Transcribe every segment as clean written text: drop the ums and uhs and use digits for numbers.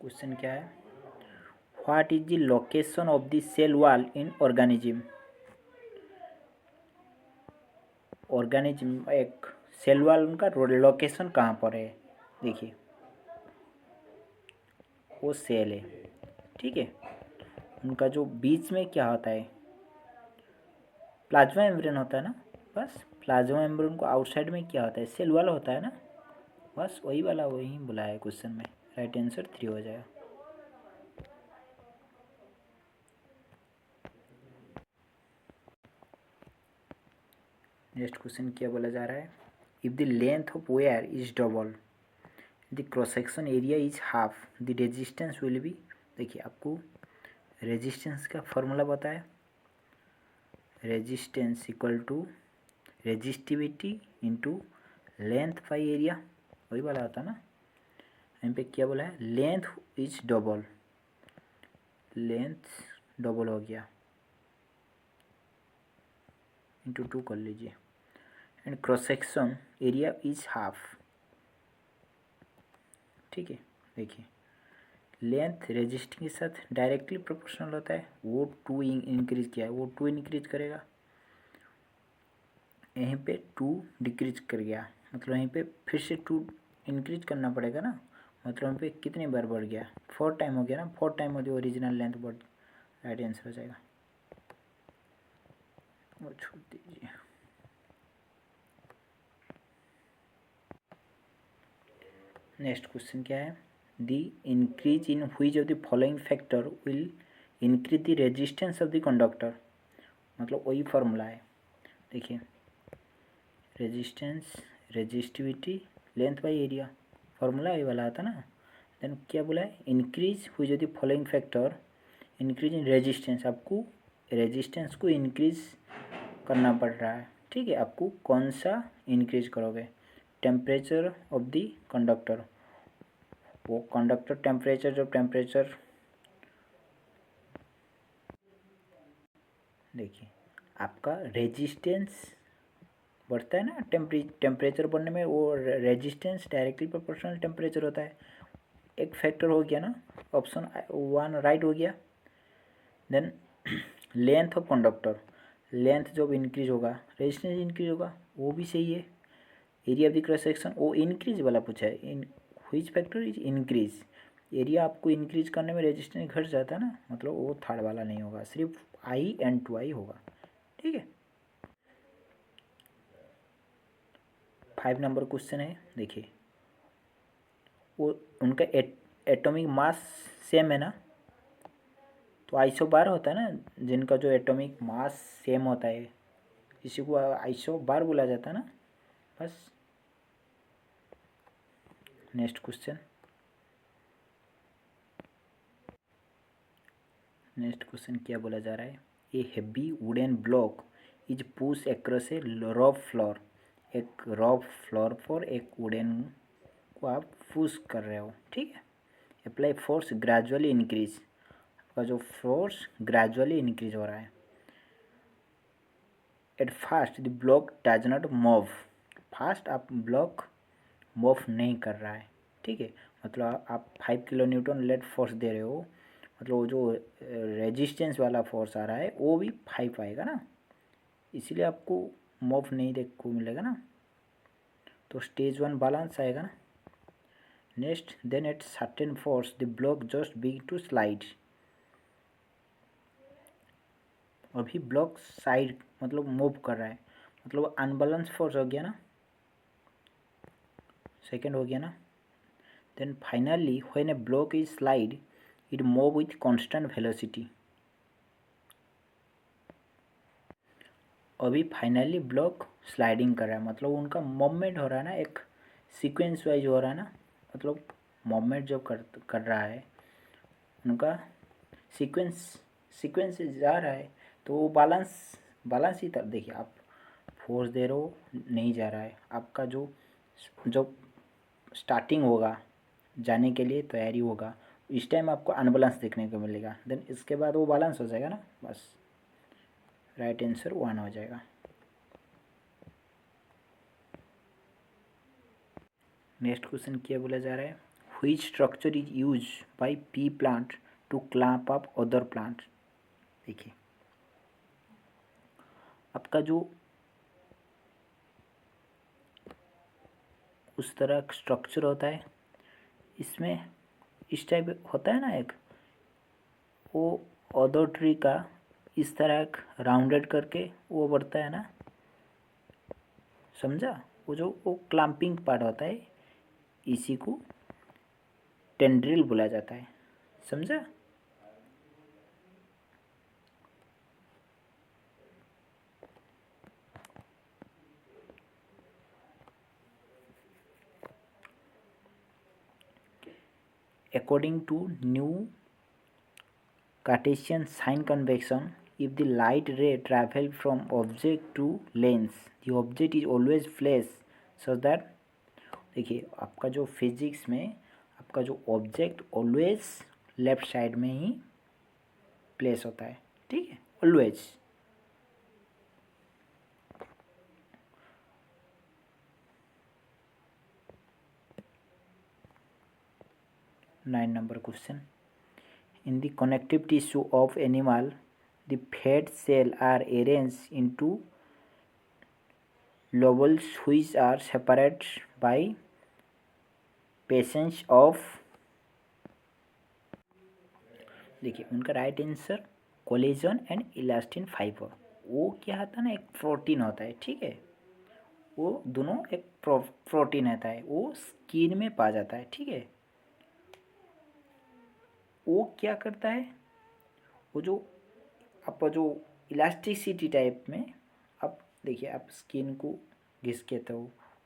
Question क्या है, what is the location of the cell wall in organism. Organism एक cell wall उनका location कहाँ पर है, देखिए वो सेल है, ठीक है। उनका जो बीच में क्या होता है, प्लाज्मा मेम्ब्रेन होता है ना, बस प्लाज्मा मेम्ब्रेन को आउटसाइड में क्या होता है, सेल वॉल होता है ना, बस वही वाला वही बोला है क्वेश्चन में। राइट आंसर 3 हो जाएगा। नेक्स्ट क्वेश्चन क्या बोला जा रहा है, if the length of wire is double the cross section area is half the resistance will be. देखिए आपको रेजिस्टेंस का फॉर्मूला बताया, resistance equal to resistivity into length by area, वही वाला होता ना। यहाँ पे क्या बोला है, length is double, length double हो गया इंटू 2 कर लीजिए, and cross section area is half, ठीक है। देखिए लेंथ रेजिस्टिंग के साथ डायरेक्टली प्रोपोर्शनल होता है, वो 2 इंक्रीज किया है, वो 2 इंक्रीज करेगा, यहीं पे 2 डिक्रीज कर गया, मतलब यहीं पे फिर से 2 इंक्रीज करना पड़ेगा ना, मतलब यहाँ पे कितनी बार बढ़ गया, 4 टाइम हो गया ना, 4 टाइम हो गया ओरिजिनल लेंथ बढ़। राइट आंसर हो जाएगा, वो छोड़ दीजिए। नेक्स्ट क्वेश्चन क्या है, the increase in which of the following factor will increase the resistance of the conductor, मतलब वही फॉर्मूला है। देखिए resistance resistivity length by area, formula ये वाला आता ना। देन क्या बोला है, increase which of the following factor increase in resistance, आपको रेजिस्टेंस को इंक्रीज करना पड़ रहा है, ठीक है। आपको कौन सा इंक्रीज करोगे, टेम्परेचर ऑफ द कंडक्टर, वो कंडक्टर टेम्परेचर, जब टेम्परेचर देखिए आपका रेजिस्टेंस बढ़ता है ना, टेम्परेचर बढ़ने में वो रेजिस्टेंस डायरेक्टली प्रोपोर्शनल टेम्परेचर होता है, एक फैक्टर हो गया ना, ऑप्शन 1 राइट हो गया। Then length of conductor, length जब इंक्रीज होगा रेजिस्टेंस इंक्रीज होगा, वो भी सही है। Area of the cross section वो इंक्रीज वाला पूछा है, in which factor is increase, area आपको इंक्रीज करने में रेजिस्टेंस घट जाता है ना, मतलब वो थर्ड वाला नहीं होगा, सिर्फ आई एंड 2i होगा, ठीक है। 5 नंबर क्वेश्चन है, देखिए वो उनका एटॉमिक मास सेम है ना, तो आइसो बार होता है ना, जिनका जो एटॉमिक मास सेम होता है इसी को आइसो बार बोला जाता है ना, बस। नेक्स्ट क्वेश्चन, नेक्स्ट क्वेश्चन क्या बोला जा रहा है, a heavy wooden block is push across a rough floor, एक रफ फ्लोर पर एक वुडन को आप पुश कर रहे हो, ठीक है। अप्लाई फोर्स ग्रेजुअली इंक्रीज, आपका जो फोर्स ग्रेजुअली इंक्रीज हो रहा है। At first the block does not move, first आप ब्लॉक मूव नहीं कर रहा है, ठीक है। मतलब आप 5 किलो न्यूटन लेट फोर्स दे रहे हो, मतलब वो जो रेजिस्टेंस वाला फोर्स आ रहा है वो भी 5 आएगा ना, इसीलिए आपको मूव नहीं देखने को मिलेगा ना, तो स्टेज 1 बैलेंस आएगा ना। Next, then at certain force the block just big to slide, अभी ब्लॉक साइड मतलब मूव कर रहा है, मतलब अनबैलेंस फोर्स हो गया ना, सेकेंड हो गया ना। Then finally when a block is slide it move with constant velocity, अभी फाइनली ब्लॉक स्लाइडिंग कर रहा है, मतलब उनका मूवमेंट हो रहा है ना, एक सीक्वेंस वाइज हो रहा है ना, मतलब मूवमेंट जो कर रहा है उनका सीक्वेंस सीक्वेंस से जा रहा है, तो वो बैलेंस ही तब देखिए आप फोर्स दे रहे हो नहीं जा रहा है, आपका जो जो स्टार्टिंग होगा जाने के लिए तैयारी होगा, इस टाइम आपको अनबैलेंस देखने को मिलेगा, देन इसके बाद वो बैलेंस हो जाएगा ना, बस। राइट आंसर 1 हो जाएगा। नेक्स्ट क्वेश्चन क्या बोला जा रहा है, which structure is used by pea plant to clamp up other plants। देखिए आपका जो उस तरह स्ट्रक्चर होता है, इसमें इस टाइप होता है ना, एक वो अदर ट्री का इस तरह एक राउंडेड करके वो बढ़ता है ना, समझा? वो क्लैंपिंग पार्ट होता है, इसी को टेंड्रिल बोला जाता है, समझा? According to new Cartesian sign convection, if the light ray travel from object to lens, the object is always placed so that, देखिए आपका जो फिजिक्स में आपका जो ऑब्जेक्ट ऑलवेज लेफ्ट साइड में ही प्लेस होता है, ठीक है, always. Nine number question, in the connective tissue of animal, the fat cell are arranged into lobules which are separated by passage of, देखिए उनका right answer collagen and elastin fibre. वो क्या होता है ना, एक प्रोटीन होता है, ठीक है, वो दोनों एक प्रोटीन रहता है, वो स्किन में पा जाता है, ठीक है। वो क्या करता है, वो जो आप जो इलास्टिसिटी टाइप में, आप देखिए आप स्किन को घिस के तो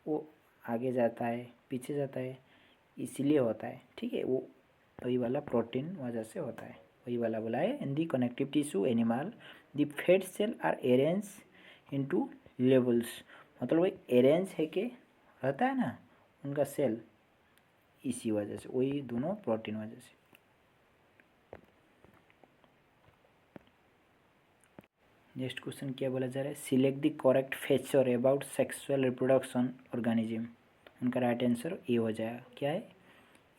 वो आगे जाता है पीछे जाता है, इसलिए होता है, ठीक है। वो वही वाला प्रोटीन वजह से होता है, वही वाला बोला है। In the connective tissue animal the fat cell are arrange into levels, मतलब वही अरेंज है कि रहता है ना उनका सेल, इसी वजह से, वही दोनों प्रोटीन वजह से। नेक्स्ट क्वेश्चन क्या बोला जा रहा है, select the correct feature about sexual reproduction organism. उनका राइट आंसर ए हो जाएगा, क्या है,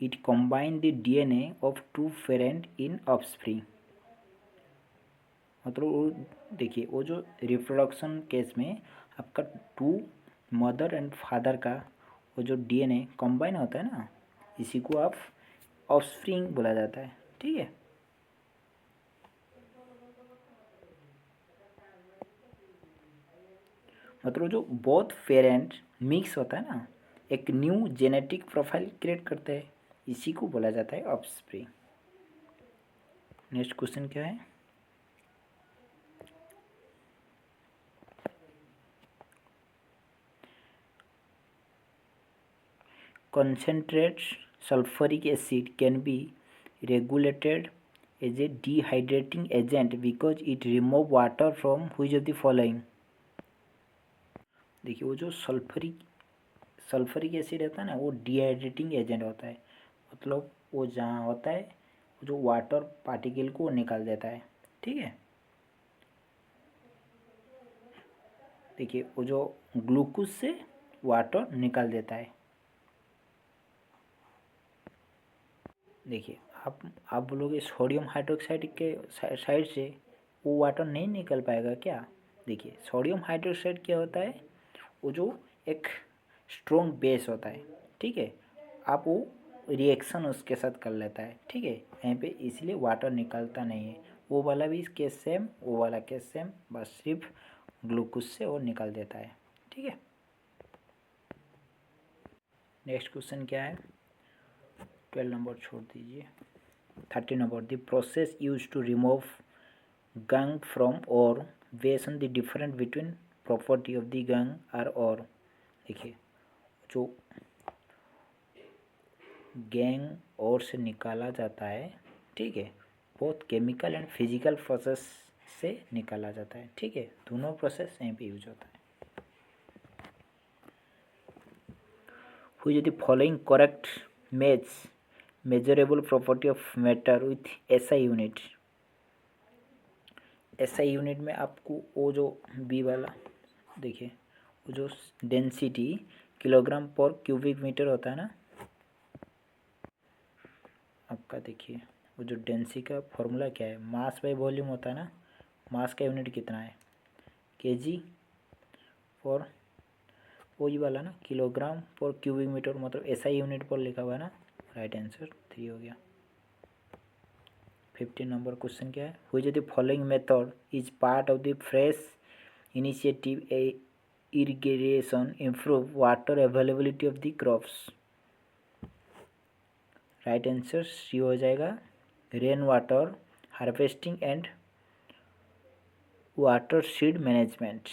it combine the DNA of two parent in offspring. मतलब वो देखिए वो जो रिप्रोडक्शन केस में आपका टू मदर एंड फादर का वो जो डीएनए कॉम्बाइन होता है ना, इसी को आप ऑफस्प्रिंग बोला जाता है, ठीक है। मतलब जो बोथ पेरेंट मिक्स होता है ना, एक न्यू जेनेटिक प्रोफाइल क्रिएट करते हैं, इसी को बोला जाता है ऑफस्प्रिंग। नेक्स्ट क्वेश्चन क्या है, concentrated sulfuric acid can be regulated as a dehydrating agent because it remove water from which of the following। देखिए वो जो सल्फरिक एसिड होता है ना, वो डिहाइड्रेटिंग एजेंट होता है, मतलब वो जहाँ होता है वो जो वाटर पार्टिकल को निकाल देता है, ठीक है। देखिए वो जो ग्लूकोज से वाटर निकाल देता है। देखिए आप बोलोगे सोडियम हाइड्रोक्साइड के साइड से वो वाटर नहीं निकल पाएगा क्या। देखिए सोडियम हाइड्रोक्साइड क्या होता है, वो जो एक स्ट्रॉन्ग बेस होता है, ठीक है, आप वो रिएक्शन उसके साथ कर लेता है, ठीक है, यहाँ पे इसलिए वाटर निकलता नहीं है। वो वाला भी केस सेम, वो वाला केस सेम, बस सिर्फ ग्लूकोज से वो निकल देता है, ठीक है। नेक्स्ट क्वेश्चन क्या है, 12 नंबर छोड़ दीजिए, 13 number, the process use to remove gangue from ore based on the different between property of the gangue are ore. देखिए जो गैंग और से निकाला जाता है, ठीक है, बहुत केमिकल एंड फिजिकल प्रोसेस से निकाला जाता है, ठीक है, दोनों प्रोसेस यहीं पे यूज होता है। which of the following correct match measurable property of matter with SI unit. SI unit में आपको वो जो बी वाला देखिए वो जो डेंसिटी किलोग्राम पर क्यूबिक मीटर होता है ना, आपका देखिए वो जो डेंसिटी का फॉर्मूला क्या है, मास बाई वॉल्यूम होता है ना। मास का यूनिट कितना है, केजी फॉर वही वाला ना, किलोग्राम पर क्यूबिक मीटर, मतलब ऐसा ही यूनिट पर लिखा हुआ है ना। राइट आंसर 3 हो गया। 15 नंबर क्वेश्चन क्या है, which of the following method is part of the fresh initiative a irrigation improve water availability of the crops। Right answer C हो जाएगा, rain water harvesting and water seed management.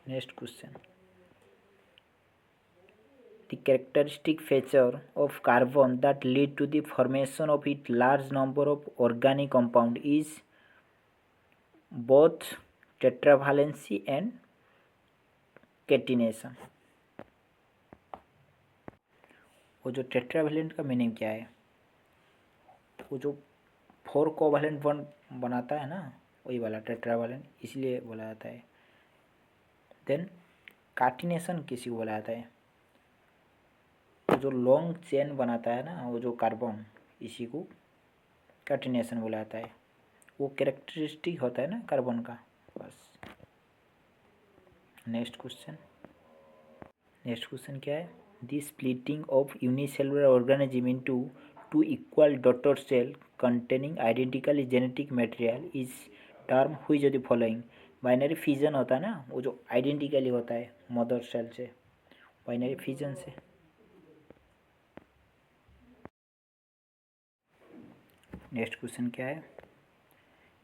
Next question, the characteristic feature of carbon that lead to the formation of its large number of organic compound is both tetravalency and catenation। वो जो tetravalent का meaning क्या है, वो जो 4 covalent bond बनाता है ना, वही वाला टेट्रावेलेंट, इसलिए बोला जाता है। देन कार्टिनेशन किसी को बोला जाता है, तो जो लॉन्ग चेन बनाता है ना वो जो कार्बन, इसी को कार्टिनेशन बोला जाता है। वो कैरेक्टरिस्टिक होता है ना कार्बन का, बस। नेक्स्ट क्वेश्चन क्या है, the splitting of unicellular organism into 2 equal daughter cell containing identical genetic material is term which of the following. Binary fission होता है ना, वो जो आइडेंटिकली होता है मदर सेल से, बाइनरी फिजन से। नेक्स्ट क्वेश्चन क्या है,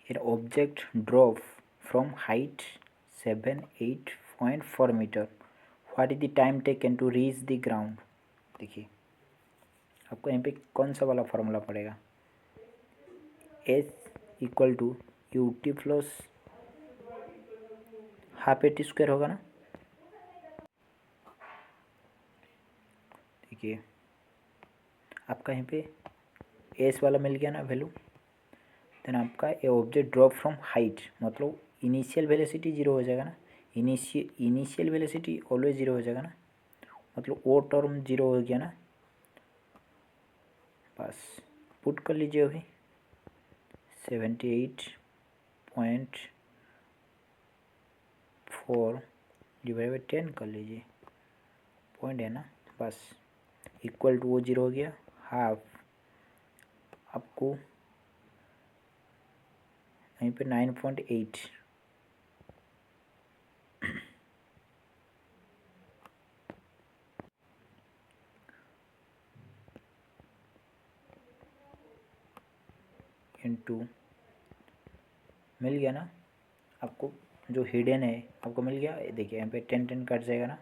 an object drop from height 7-8.4 meter, what is the time taken to reach the ground. देखिए आपको यहाँ पे कौन सा वाला फॉर्मूला पड़ेगा, H equal to u t plus half a t square होगा ना। देखिए आपका यहाँ पे एस वाला मिल गया ना वैल्यू। देन आपका ए ऑब्जेक्ट ड्रॉप फ्रॉम हाइट, मतलब इनिशियल वेलोसिटी जीरो हो जाएगा ना। इनिशियल वेलोसिटी ऑलवेज जीरो हो जाएगा ना, मतलब वो टर्म जीरो हो गया ना। बस पुट कर लीजिए अभी 78.4 डिवाइड बाई 10 कर लीजिए, पॉइंट है ना, बस इक्वल टू वो जीरो हो गया। हाफ आपको यहीं पे 9.8 इंटू मिल गया ना आपको, जो हिडन है आपको मिल गया। देखिए यहाँ पे 10 कट जाएगा ना,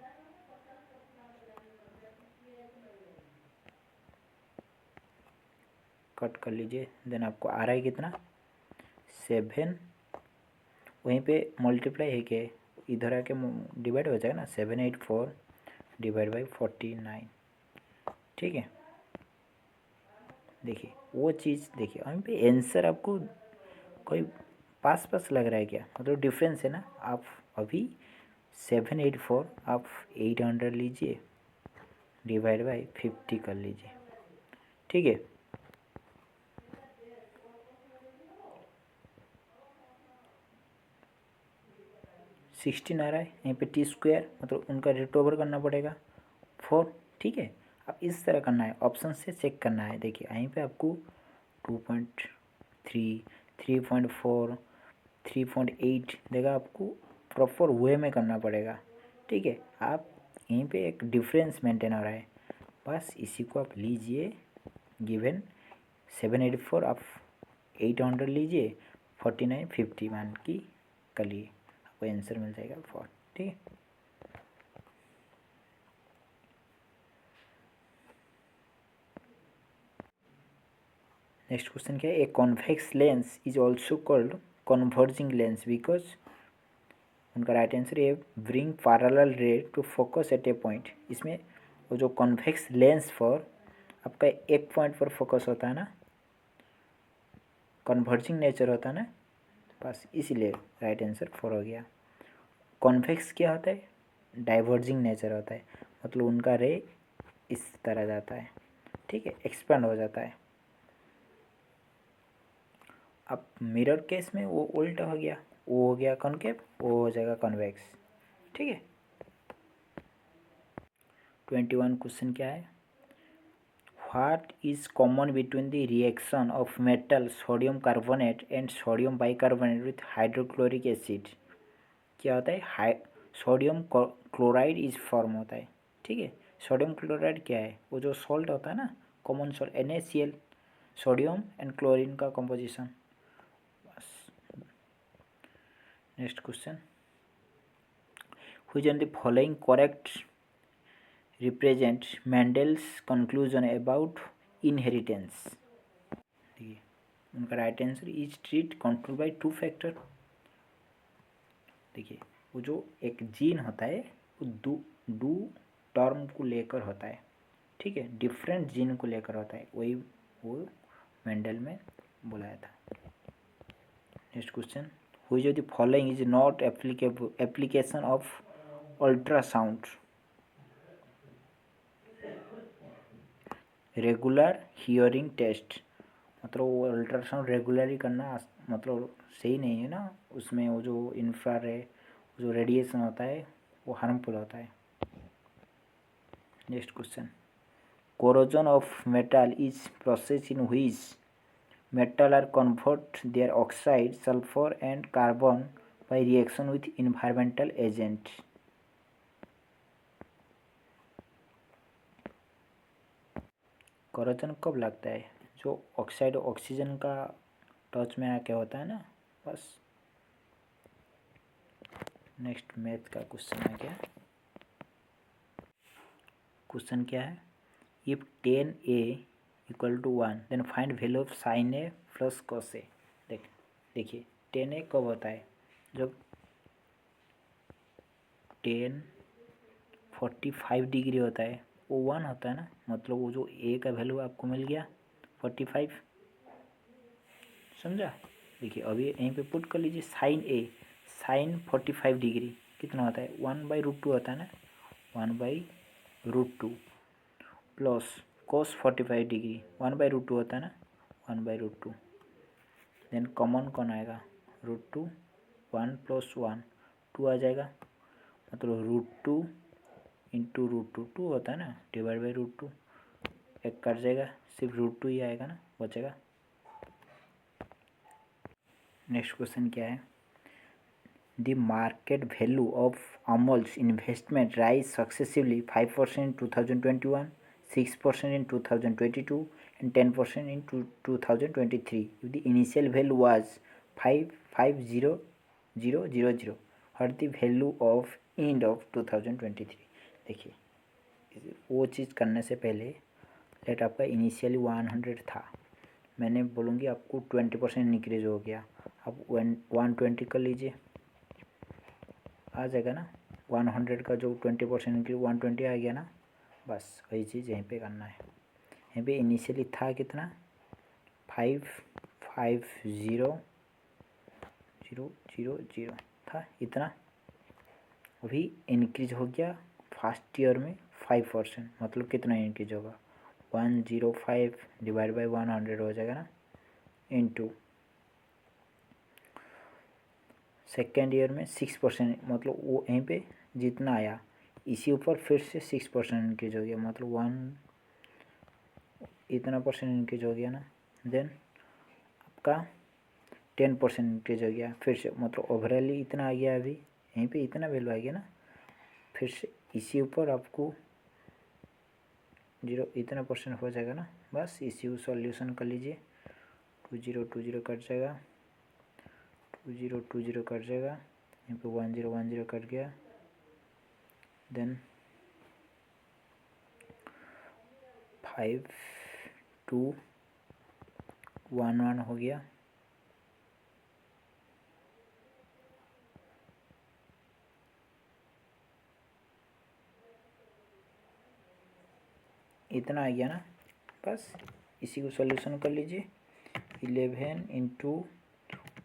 कट कर लीजिए। देन आपको आ रहा है कितना, 7, वहीं पे मल्टीप्लाई है क्या, इधर आके डिवाइड हो जाएगा ना, 784 डिवाइड बाई 49। ठीक है, देखिए वो चीज़ देखिए वहीं पे आंसर आपको कोई पास लग रहा है क्या, मतलब डिफरेंस है ना। आप अभी 784 आप 800 लीजिए डिवाइड बाई 50 कर लीजिए। ठीक है, सिक्सटीन आ रहा है यहीं पे टी स्क्वायर, मतलब उनका रेट ओवर करना पड़ेगा 4। ठीक है, अब इस तरह करना है, ऑप्शन से चेक करना है। देखिए यहीं पे आपको 2.3 3.4 3.8 देगा, आपको प्रॉपर वे में करना पड़ेगा। ठीक है, आप यहीं पे एक डिफरेंस मेंटेन हो रहा है, बस इसी को आप लीजिए। गिवन 784 आप 800 लीजिए, 49 50 मान की कर लिए, आपको आंसर मिल जाएगा 4। ठीक है, नेक्स्ट क्वेश्चन क्या है, a convex lens is also called converging lens because, उनका राइट आंसर है bring parallel ray to focus at a point. इसमें वो जो कॉन्वेक्स लेंस पर आपका एक पॉइंट पर फोकस होता है ना, कन्वर्जिंग नेचर होता है ना, बस इसीलिए राइट आंसर 4 हो गया। कॉन्वेक्स क्या होता है, डाइवर्जिंग नेचर होता है, मतलब उनका रे इस तरह जाता है, ठीक है, एक्सपेंड हो जाता है। अब मिरर केस में वो उल्टा हो गया, वो हो गया कॉनकेव, वो हो जाएगा कॉन्वेक्स, ठीक है। 21 क्वेश्चन क्या है, what is common between the reaction of metal sodium carbonate and sodium bicarbonate with hydrochloric acid. क्या होता है, सोडियम क्लोराइड इज फॉर्म होता है, ठीक है। सोडियम क्लोराइड क्या है, वो जो सॉल्ट होता है ना, common salt NaCl, sodium and chlorine का composition. Next question, which on the following correct represent Mendel's conclusion about inheritance. देखिए उनका right answer is trait control by two factor. देखिए वो जो एक जीन होता है वो दो टर्म को लेकर होता है, ठीक है, डिफरेंट जीन को लेकर होता है, वही वो मेंडल में बुलाया था। Next question, which of the following is not applicable application of ultrasound. Regular hearing test, मतलब वो अल्ट्रासाउंड रेगुलरली करना मतलब सही नहीं है ना, उसमें वो जो इंफ्रारेड जो रेडिएशन होता है वो हार्मफुल होता है। Next question, corrosion of metal is process in which metal are convert their oxide, sulfur and carbon by reaction with environmental agent। corrosion कब लगता है, जो ऑक्साइड ऑक्सीजन का टच में आके होता है ना, बस। नेक्स्ट मैथ का क्वेश्चन आ गया, क्वेश्चन क्या है, if 10a equal to 1 then find value of sine a plus cos a. देखिए 10a कब होता है, जब 10 45 डिग्री होता है, वो 1 होता है ना, मतलब वो जो ए का वैल्यू आपको मिल गया 45, समझा। देखिए अभी यहीं पे पुट कर लीजिए, साइन ए, साइन 45 डिग्री कितना होता है, 1/√2 होता है ना, 1/√2 प्लस कोस 45 डिग्री 1/√2 होता है ना, 1/√2। देन कॉमन कौन आएगा, √2, 1 + 1 2 आ जाएगा, मतलब √2 इंटू √2 2 होता है ना, डिवाइड बाई √2, एक कट जाएगा, सिर्फ √2 ही आएगा ना, बचेगा। नेक्स्ट क्वेश्चन क्या है, the market value of Amul's investment rise successively 5% in 2021, 6% in 2022 and 10% in 2023 if the initial value was 550,000, what the value of end of 2023। देखिए वो चीज़ करने से पहले लेट आपका इनिशियली 100 था, मैंने बोलूँगी आपको 20% इंक्रीज हो गया, अब 120 कर लीजिए, आ जाएगा ना, 100 का जो 20% इंक्रीज 120 आ गया ना, बस वही चीज़ यहीं पे करना है। यहीं पे इनिशियली था कितना, 550,000 था इतना, अभी इंक्रीज हो गया फर्स्ट ईयर में 5%, मतलब कितना इंक्रीज होगा, 105 डिवाइड बाई 100 हो जाएगा ना, इंटू सेकेंड ईयर में 6%, मतलब वो यहीं पे जितना आया इसी ऊपर फिर से 6% इंक्रीज हो गया, मतलब 1 परसेंट इंक्रीज हो गया ना। देन आपका 10% इंक्रीज हो गया फिर से, मतलब ओवरऑली इतना आ गया, अभी यहीं पे इतना वैल्यू आ गया ना, फिर से इसी ऊपर आपको 0% हो जाएगा ना, बस इसी सॉल्यूशन कर लीजिए, 2020 कट जाएगा, 2020 कट जाएगा, यहाँ पे 1010 कट गया, देन 5211 हो गया, इतना आ गया ना, बस इसी को सॉल्यूशन कर लीजिए, 11 इंटू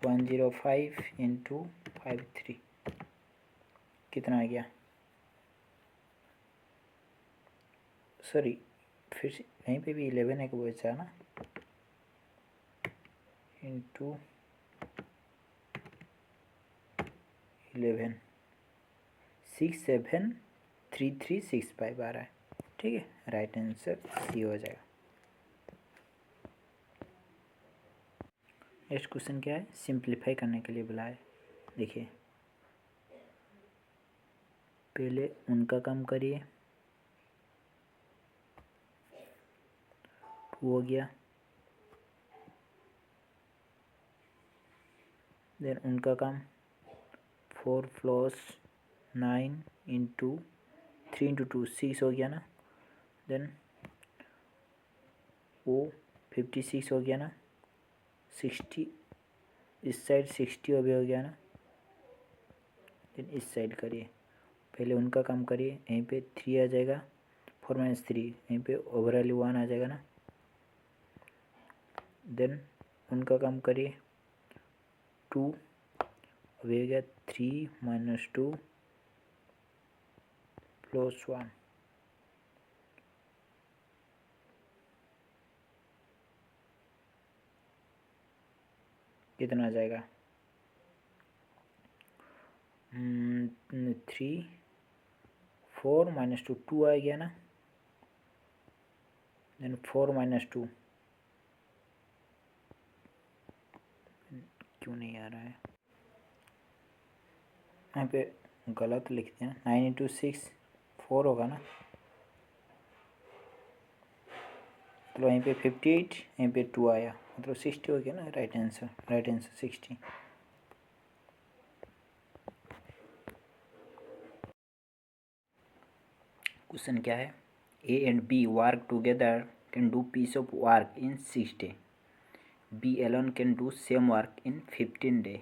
105 इंटू 53 कितना आ गया, सॉरी, फिर से यहीं पे भी 11 एक बचा ना, इंटू 11, 673365 आ रहा है। ठीक है, राइट आंसर सी हो जाएगा। नेक्स्ट क्वेश्चन क्या है, सिंप्लीफाई करने के लिए बोला है। देखिए पहले उनका काम करिए, 2 हो गया, देन उनका काम 4 + 9 इंटू 3 इंटू 2 6 हो गया ना, देन वो 56 हो गया ना, 60 इस साइड 60 अभी हो गया ना, देन इस साइड करिए, पहले उनका काम करिए, यहीं पे 3 आ जाएगा, 4 - 3 यहीं पे ओवरऑल 1 आ जाएगा ना, देन उनका काम करिए 2, अभी हो गया 3 - 2 + 1, कितना आ जाएगा, 3 4 - 2 2 आ गया ना, देन 4 - 2 क्यों नहीं आ रहा है, यहाँ पे गलत लिख दिया, 9 इंटू 6 4 होगा ना, तो यहीं पे 58, यहीं पे 2 आया, मतलब 60 हो गया ना, राइट आंसर 60। क्वेश्चन क्या है, A and B work together can do piece of work in 6 days, B alone can do same work in 15 days,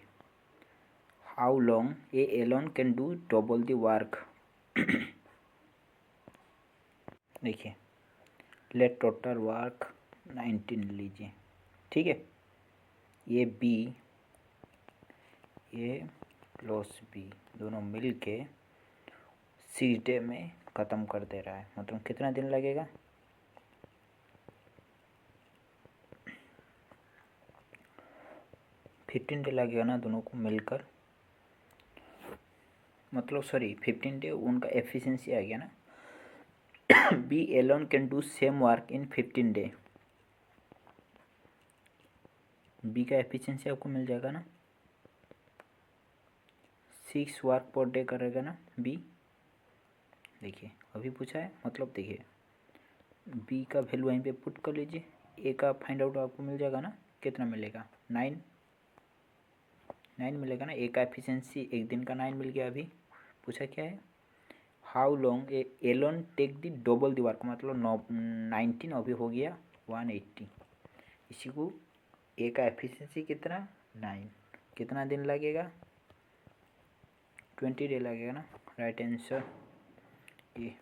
how long A alone can do double the work. देखिए let total work 19 लीजिए, ठीक है, ये B ए plus B दोनों मिल के 6 day में ख़त्म कर दे रहा है, मतलब कितना दिन लगेगा, 15 डे लगेगा ना दोनों को मिलकर, मतलब सॉरी 15 डे उनका एफिशिएंसी आ गया ना, B alone can do same work in 15 day, B का एफिशिएंसी आपको मिल जाएगा ना, 6 वर्क पर डे करेगा ना बी। देखिए अभी पूछा है, मतलब देखिए बी का वैल्यू वहीं पे पुट कर लीजिए, ए का फाइंड आउट आपको मिल जाएगा ना, कितना मिलेगा, 9 मिलेगा ना, ए का एफिशिएंसी एक दिन का 9 मिल गया। अभी पूछा क्या है, how long A alone take the double the work, मतलब 19 अभी हो गया 180, इसी को ए का एफिशिएंसी कितना 9, कितना दिन लगेगा 20 डे लगेगा ना, right answer A.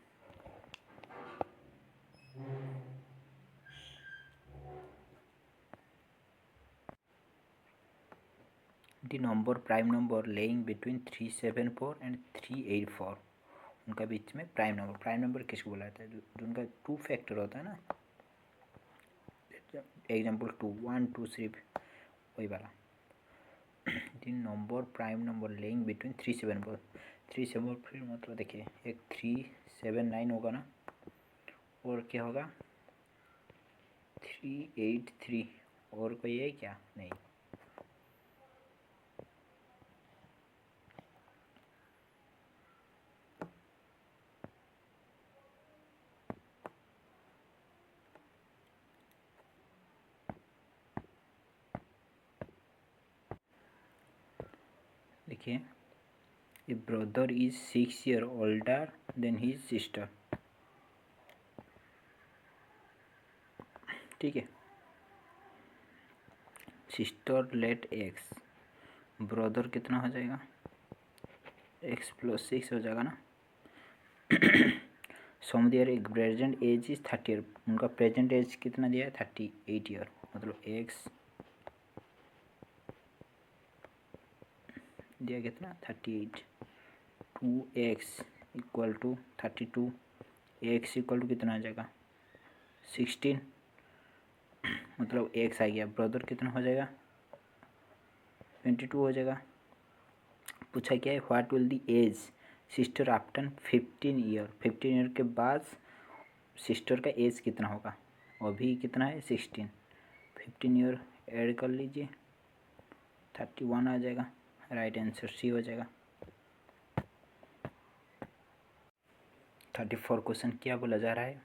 The number prime number laying between 374 and 384, उनका बीच में प्राइम नंबर किसको बुलाता है, जो उनका 2 फैक्टर होता है ना, एग्जाम्पल 2 1 2 3 वही वाला। The number prime number laying between 374 मतलब देखिए एक 379 होगा ना, और क्या होगा 383, और कोई है क्या, नहीं, देखिए a brother is 6 years older than his sister, ठीक है, सिस्टर लेट एक्स, ब्रदर कितना हो जाएगा x + 6 हो जाएगा ना, सम दियर प्रेजेंट एज इज 30 ईयर, उनका प्रेजेंट एज कितना दिया है 38 ईयर, मतलब x दिया कितना 38, 2x = 32, x = कितना आ जाएगा 16, मतलब एक्स आ गया। ब्रदर कितना हो जाएगा? 22 हो जाएगा। पूछा क्या है, what will the age sister after 15 year. 15 year के बाद सिस्टर का एज कितना होगा? अभी कितना है? 16। 15 ईयर ऐड कर लीजिए, 31 आ जाएगा। राइट आंसर सी हो जाएगा। 34 क्वेश्चन क्या बोला जा रहा है?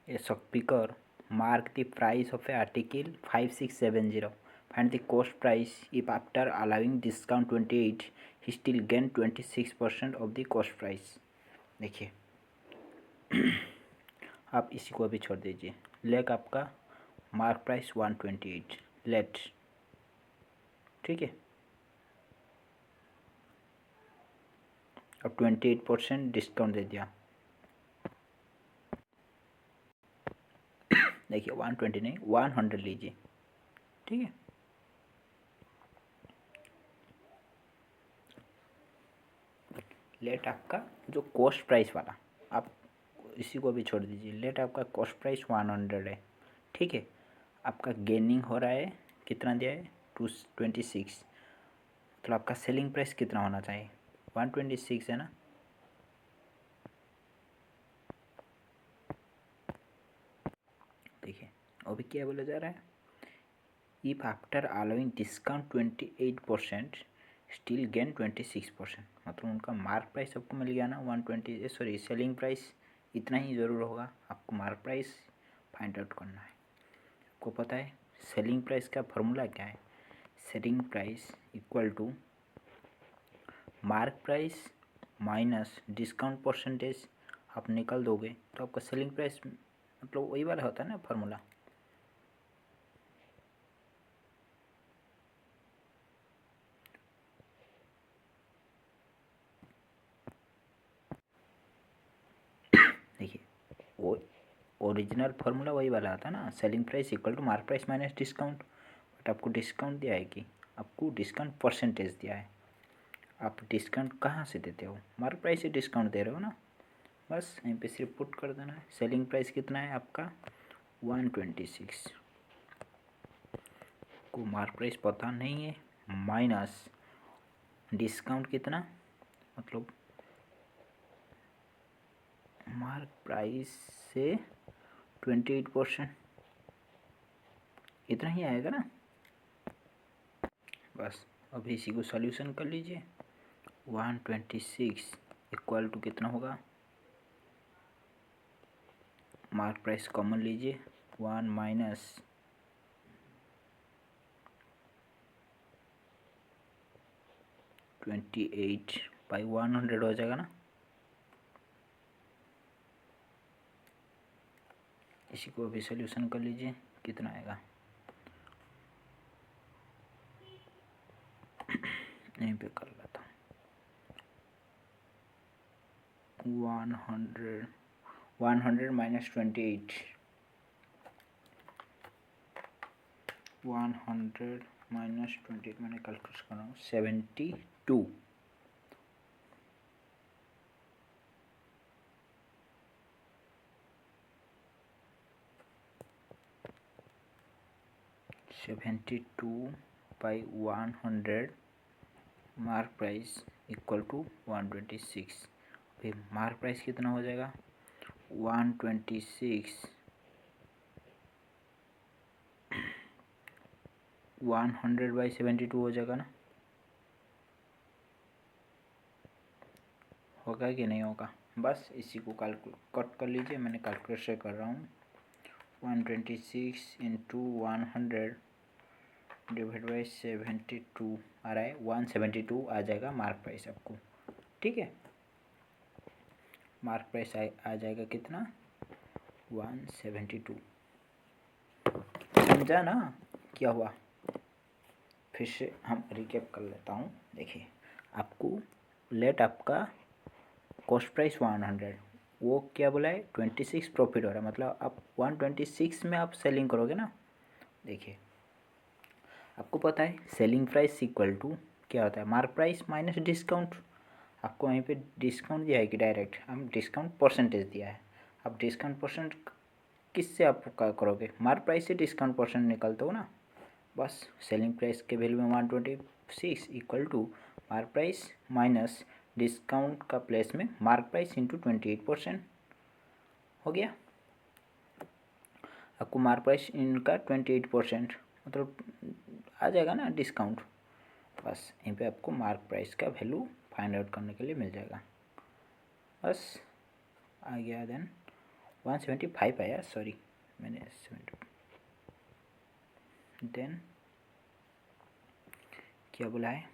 ए shopkeeper mark the price of a article 5670. Find the cost price if after allowing discount 28 he still gain 26% of the cost price. देखिए आप इसी को अभी छोड़ दीजिए। लेक आपका मार्क प्राइस 128 लेट, ठीक है। अब 28% डिस्काउंट दे दिया। देखिए 120 नहीं 100 लीजिए, ठीक है। लेट आपका जो कॉस्ट प्राइस वाला, आप इसी को भी छोड़ दीजिए। लेट आपका कॉस्ट प्राइस 100 है, ठीक है। आपका गेनिंग हो रहा है, कितना दिया है? 226। तो आपका सेलिंग प्राइस कितना होना चाहिए? 126 है ना। देखिए अभी क्या बोला जा रहा है? If after allowing discount 28% still gain 26%। मतलब उनका मार्क प्राइस आपको मिल गया ना 120, सॉरी सेलिंग प्राइस इतना ही ज़रूर होगा। आपको मार्क प्राइस फाइंड आउट करना है। आपको पता है सेलिंग प्राइस का फॉर्मूला क्या है? Selling price equal to mark price minus discount percentage. आप निकाल दोगे तो आपका सेलिंग प्राइस मतलब वही वाला होता है ना फार्मूला। देखिए वो ओरिजिनल फार्मूला वही वाला आता है ना, selling price equal to mark price minus discount. But आपको डिस्काउंट दिया है कि आपको डिस्काउंट परसेंटेज दिया है। आप डिस्काउंट कहाँ से देते हो? मार्क प्राइस से डिस्काउंट दे रहे हो ना। बस यहीं पे सिर्फ पुट कर देना है। सेलिंग प्राइस कितना है आपका? 126 को मार्क प्राइस पता नहीं है, माइनस डिस्काउंट कितना, मतलब मार्क प्राइस से 28%, इतना ही आएगा ना। बस अभी इसी को सॉल्यूशन कर लीजिए। 126 इक्वल टू कितना होगा? मार्क प्राइस कॉमन लीजिए, 1 माइनस 28/100 हो जाएगा ना। इसी को अभी सोल्यूशन कर लीजिए, कितना आएगा? यहीं पे कर लेता हूँ। 100 माइनस 28, 100 माइनस 28 मैंने कैलकुलेट कर रहा हूँ 72। 72/100 मार्क प्राइस इक्वल टू 126। फिर मार्क प्राइस कितना हो जाएगा? 126 100/72 हो जाएगा ना। होगा कि नहीं होगा? बस इसी को कट कर लीजिए, मैंने कैलकुलेशन कर रहा हूँ। 126 इंटू 100 डिवाइड बाई 72 आ रहा है, 172 आ जाएगा मार्क प्राइस आपको, ठीक है। मार्क प्राइस आ जाएगा कितना? 172। समझा ना क्या हुआ? फिर से हम रिकैप कर लेता हूँ। देखिए आपको लेट आपका कॉस्ट प्राइस 100, वो क्या बोला है? 26 प्रॉफिट हो रहा है, मतलब आप 126 में आप सेलिंग करोगे ना। देखिए आपको पता है सेलिंग प्राइस इक्वल टू क्या होता है? Mark price minus discount. आपको वहीं पे डिस्काउंट दिया है कि डायरेक्ट हम डिस्काउंट परसेंटेज दिया है। अब डिस्काउंट परसेंट किससे आप क्या करोगे, मार्क प्राइस से डिस्काउंट परसेंट निकालते हो ना। बस सेलिंग प्राइस के वैल्यू में 126 equal to mark price minus discount का प्लेस में मार्क प्राइस इंटू 28% हो गया। आपको मार्क प्राइस इनका 28% मतलब आ जाएगा ना डिस्काउंट। बस यहीं पे आपको मार्क प्राइस का वैल्यू फाइंड आउट करने के लिए मिल जाएगा। बस आ गया। देन 175 आया, सॉरी मैंने 70। देन क्या बोला है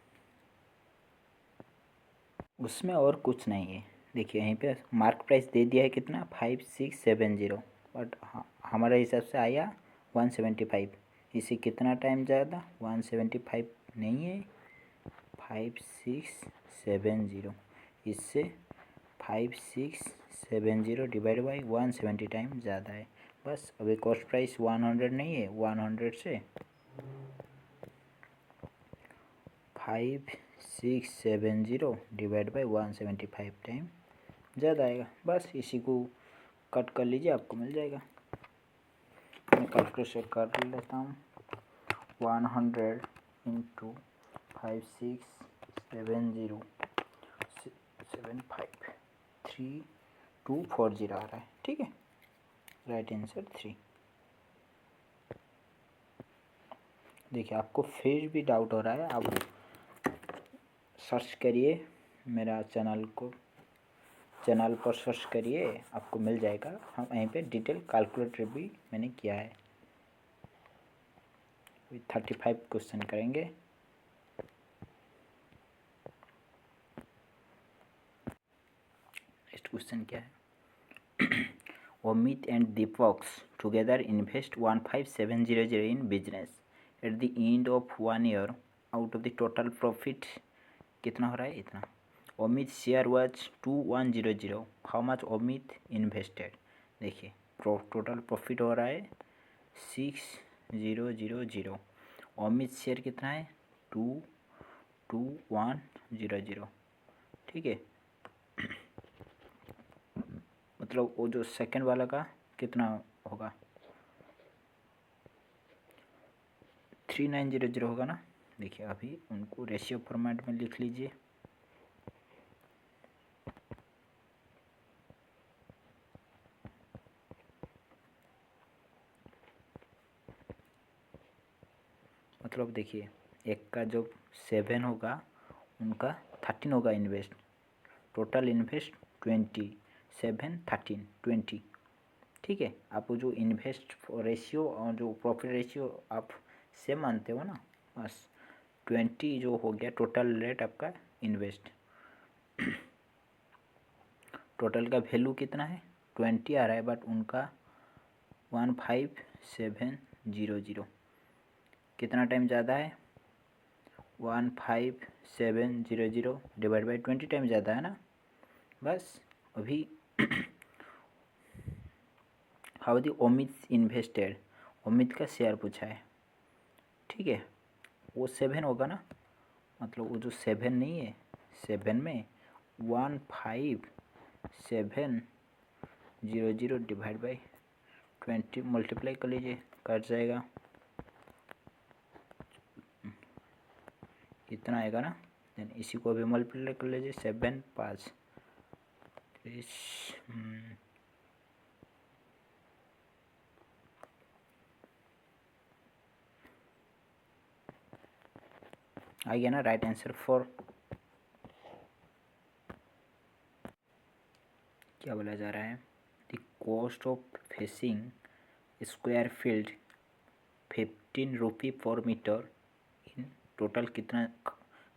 उसमें, और कुछ नहीं है। देखिए यहीं पे मार्क प्राइस दे दिया है कितना 5670, बट हाँ हमारे हिसाब से आया 175। इसे कितना टाइम ज़्यादा 175 नहीं है 5670, इससे 5670 डिवाइड बाई 170 टाइम ज़्यादा है। बस अभी कॉस्ट प्राइस 100 नहीं है, 100 से 5670 डिवाइड बाई 175 टाइम ज़्यादा आएगा। बस इसी को कट कर लीजिए, आपको मिल जाएगा। मैं कैलकुलेशन कर लेता हूँ। 100 इंटू 5670 75 3240 आ रहा है, ठीक है। Right answer 3। देखिए आपको फिर भी डाउट हो रहा है, आप सर्च करिए मेरा चैनल पर सर्च करिए, आपको मिल जाएगा। हम यहीं पे डिटेल कैलकुलेटर भी मैंने किया है। 35 क्वेश्चन करेंगे। नेक्स्ट क्वेश्चन क्या है। Amit and Deepak together invest 15700 in business. At the end of 1 year, out of the total profit कितना हो रहा है इतना। Amit share was 2100. How much Amit invested? देखिए टोटल प्रॉफिट हो रहा है 6000। Amit शेयर कितना है 22100, ठीक है। मतलब वो जो सेकंड वाला का कितना होगा 3900 होगा ना। देखिए अभी उनको रेशियो फॉर्मेट में लिख लीजिए। मतलब देखिए एक का जो 7 होगा उनका 13 होगा इन्वेस्ट, टोटल इन्वेस्ट 20, 7 13 20, ठीक है। आप जो इन्वेस्ट रेशियो और जो प्रॉफिट रेशियो आप सेम मानते हो ना, बस 20 जो हो गया टोटल रेट आपका इन्वेस्ट। टोटल का वैल्यू कितना है 20 आ रहा है, बट उनका 15700 कितना टाइम ज़्यादा है 15700 डिवाइड बाई 20 टाइम ज़्यादा है ना। बस अभी हाउ दी ओमित इन्वेस्टेड, ओमित का शेयर पूछा है, ठीक है। वो 7 होगा ना, मतलब वो जो 7 नहीं है 7 में 15700 डिवाइड बाई 20 मल्टीप्लाई कर लीजिए, कट जाएगा इतना आएगा ना। देन इसी को अभी मल्टीप्लाई कर लीजिए 7 5 आ गया ना राइट आंसर 4। क्या बोला जा रहा है the cost of facing square field 15 रुपी पर मीटर इन टोटल कितना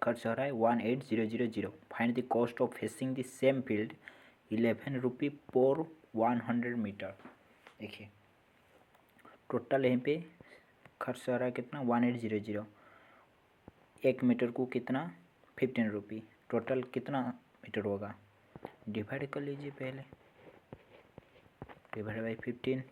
खर्च हो रहा है 18000। Find the cost of facing the same field 11 रुपी पर 100 मीटर। देखिए टोटल यहीं पे खर्च हो रहा है कितना 1800, 1 मीटर को कितना 15 रुपी, टोटल कितना मीटर होगा डिवाइड कर लीजिए पहले, डिवाइड बाई 15,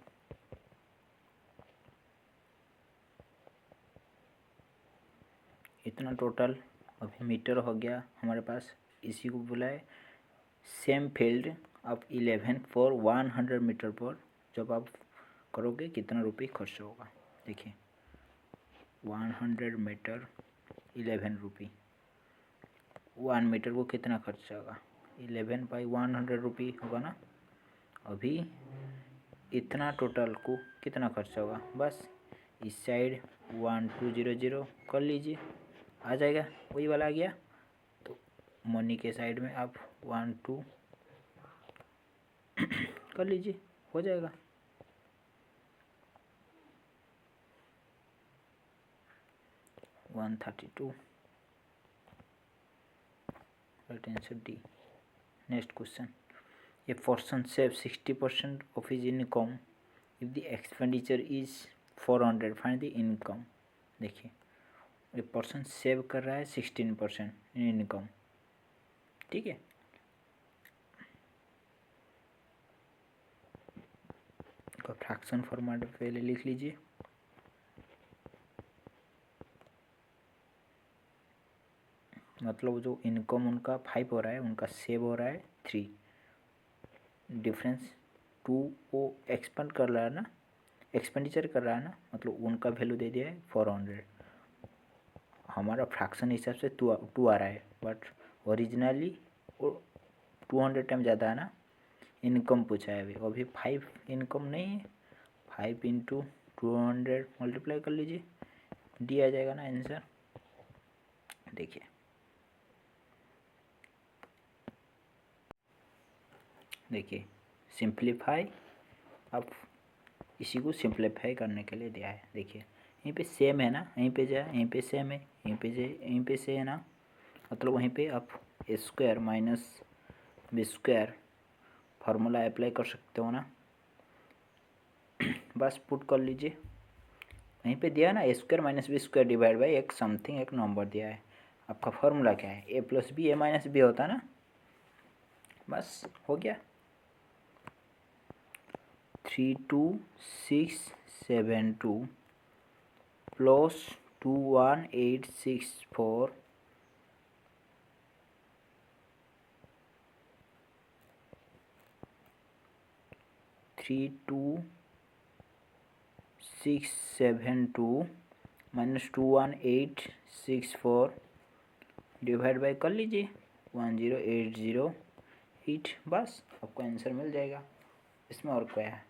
इतना टोटल अभी मीटर हो गया हमारे पास। इसी को बोला है same field of 11 for 100 meter पर। जब आप करोगे कितना रुपये खर्च होगा। देखिए 100 मीटर 11 रुपये, 1 मीटर को कितना खर्च होगा, 11/100 रुपये होगा ना। अभी इतना टोटल को कितना खर्च होगा, बस इस साइड 1200 कर लीजिए, आ जाएगा, वही वाला आ गया। तो मनी के साइड में आप 12 कर लीजिए, हो जाएगा। $132, right answer D. Next question, a person save 60% of his income if the expenditure is 400, find the income. देखिए ए पर्सन सेव कर रहा है 16% इन इनकम, ठीक है। का फ्रैक्शन फॉर्मेट पहले लिख लीजिए। मतलब जो इनकम उनका 5 हो रहा है, उनका सेव हो रहा है 3, डिफरेंस 2 वो एक्सपेंड कर रहा है ना, एक्सपेंडिचर कर रहा है ना, मतलब उनका वैल्यू दे दिया है 400। हमारा फ्रैक्शन हिसाब से 2 आ रहा है, बट ओरिजिनली वो 200 टाइम ज़्यादा है ना। इनकम पूछा है अभी 5 इनकम नहीं है, 5 × 200 मल्टीप्लाई कर लीजिए, डी आ जाएगा ना आंसर। देखिए देखिए सिंप्लीफाई, अब इसी को सिंप्लीफाई करने के लिए दिया है। देखिए यहीं पे सेम है ना, यहीं पे जाए, यहीं पे सेम है, यहीं पे जाए, यहीं पे से है ना, मतलब वहीं पे आप A² - B² फार्मूला अप्लाई कर सकते हो ना। बस पुट कर लीजिए, वहीं पे दिया है ना A² - B² डिवाइड बाई एक समथिंग, एक नंबर दिया है। आपका फार्मूला क्या है, A + B A - B होता है ना, बस हो गया। 32672 प्लस 21864 32672 माइनस 21864 डिवाइड बाई कर लीजिए 10808, बस आपको आंसर मिल जाएगा। इसमें और क्या है,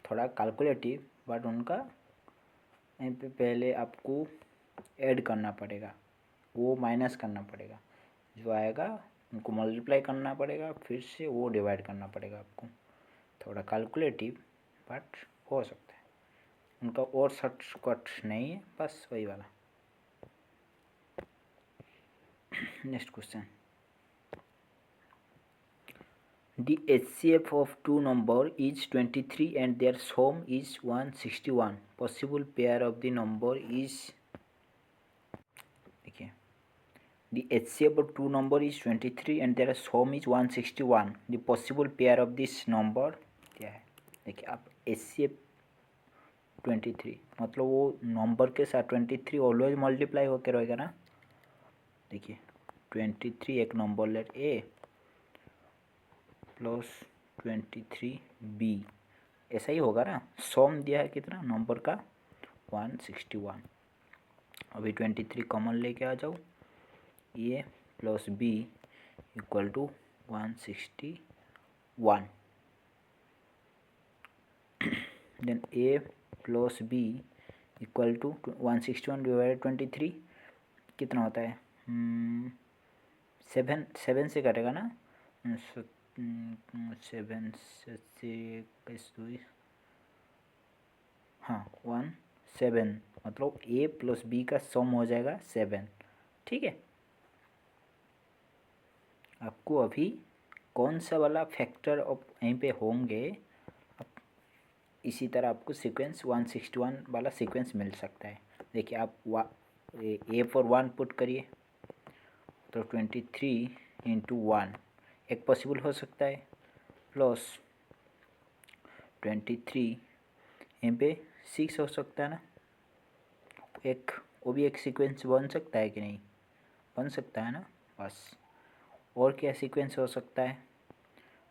थोड़ा कैलकुलेटिव, बट उनका यहाँ पे पहले आपको ऐड करना पड़ेगा, वो माइनस करना पड़ेगा, जो आएगा उनको मल्टीप्लाई करना पड़ेगा, फिर से वो डिवाइड करना पड़ेगा आपको। थोड़ा कैलकुलेटिव बट हो सकता है, उनका और शॉर्टकट नहीं है, बस वही वाला। Next question, the HCF of two number is 23 and their sum is 161. Possible pair of the number is, देखिए the HCF of two number is 23 and their sum is 161. The possible pair of this number क्या है। देखिए आप HCF 23 मतलब वो number के साथ 23 always multiply होकर रहेगा ना। देखिए 23 एक number late A plus 23B, ऐसा ही होगा ना। सम दिया है कितना नंबर का, 161। अभी 23 कॉमन लेके आ जाओ, A + B = 161, then A + B = 161 divided 23 कितना होता है, 7 से कटेगा ना, 7 से 2, हाँ 17, मतलब A + B का सम हो जाएगा 7, ठीक है। आपको अभी कौन सा वाला फैक्टर अब यहीं पे होंगे, इसी तरह आपको सीक्वेंस 161 वाला सीक्वेंस मिल सकता है। देखिए आप A for 1 पुट करिए, तो 23 × 1 एक पॉसिबल हो सकता है, प्लस 23 यहाँ पे 6 हो सकता है ना, एक वो भी एक सीक्वेंस बन सकता है कि नहीं, बन सकता है ना। बस और क्या सीक्वेंस हो सकता है,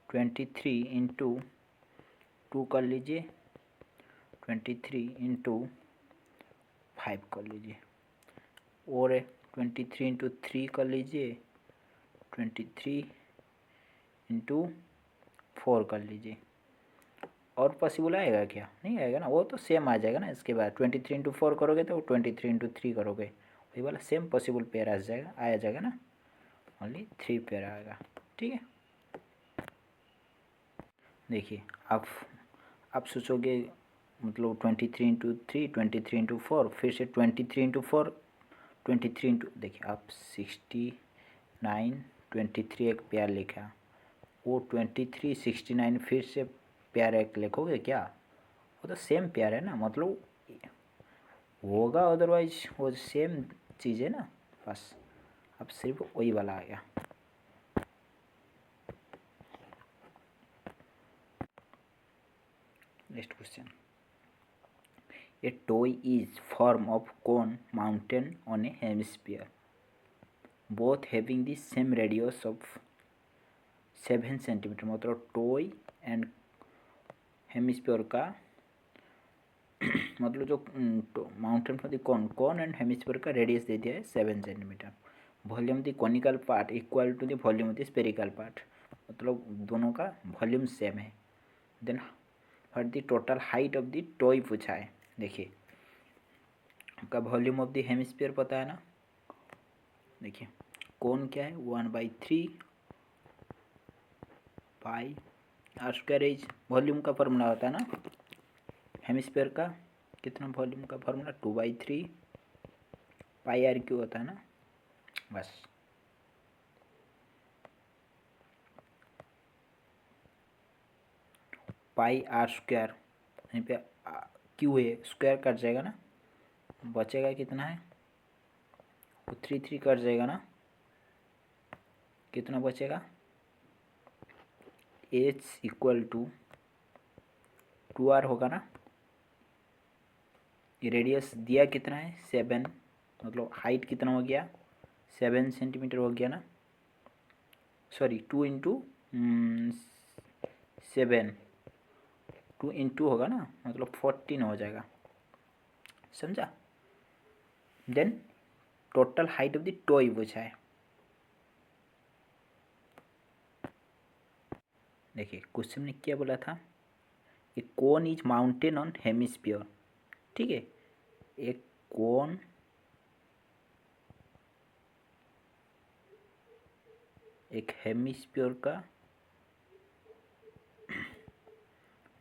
23 × 2 कर लीजिए, 23/5 कर लीजिए, और 23/3 कर लीजिए, 23/4 कर लीजिए। और पॉसिबल आएगा क्या? नहीं आएगा ना, वो तो सेम आ जाएगा ना। इसके बाद 23/4 करोगे तो 23/3 करोगे, वही वाला सेम पॉसिबल पेयर आ जाएगा ना, ओनली 3 पेयर आएगा। ठीक है, देखिए आप सोचोगे मतलब 23/3, 23/4, फिर से 23/4, 23 देखिए आप 69, 23 एक पेयर लिखा, वो 23, 69 फिर से पेयर एक लिखोगे क्या? वो तो सेम पेयर है ना, मतलब होगा, अदरवाइज वो सेम चीज़ है ना, बस अब सिर्फ वही वाला आ गया। Next question, a toy is form of cone mountain on a hemisphere both having the same radius of 7 centimeter. मतलब टॉय एंड हेमिस्फीयर का मतलब जो mountain for the cone and hemisphere का रेडियस दे दिया है 7 centimeter. Volume the conical part equal to the volume of the spherical part, मतलब दोनों का वॉल्यूम सेम है। Then what the total height of the toy पूछा है। देखिए आपका वॉल्यूम ऑफ द हेमिस्फीयर पता है ना, देखिए कौन क्या है 1/3 पाई आर स्क्वायर इज वॉल्यूम का फॉर्मूला होता है ना, हेमिस्फीयर का कितना वॉल्यूम का फॉर्मूला 2/3 पाई आर क्यू होता है ना, बस। पाई आर स्क्वायर, यहीं पे क्यू है, स्क्वायर कट जाएगा ना, बचेगा कितना है, वो 3 कट जाएगा ना, कितना बचेगा, एच इक्वल टू 2r होगा ना। ये रेडियस दिया कितना है 7, मतलब हाइट कितना हो गया 7 सेंटीमीटर हो गया ना, सॉरी 2/7, 2 होगा ना, मतलब 14 हो जाएगा, समझा। Then total height of the toy पूछा है। देखिए क्वेश्चन में क्या बोला था, a cone is mountain on hemisphere. ठीक है, एक कोन एक हेमिस्फीयर का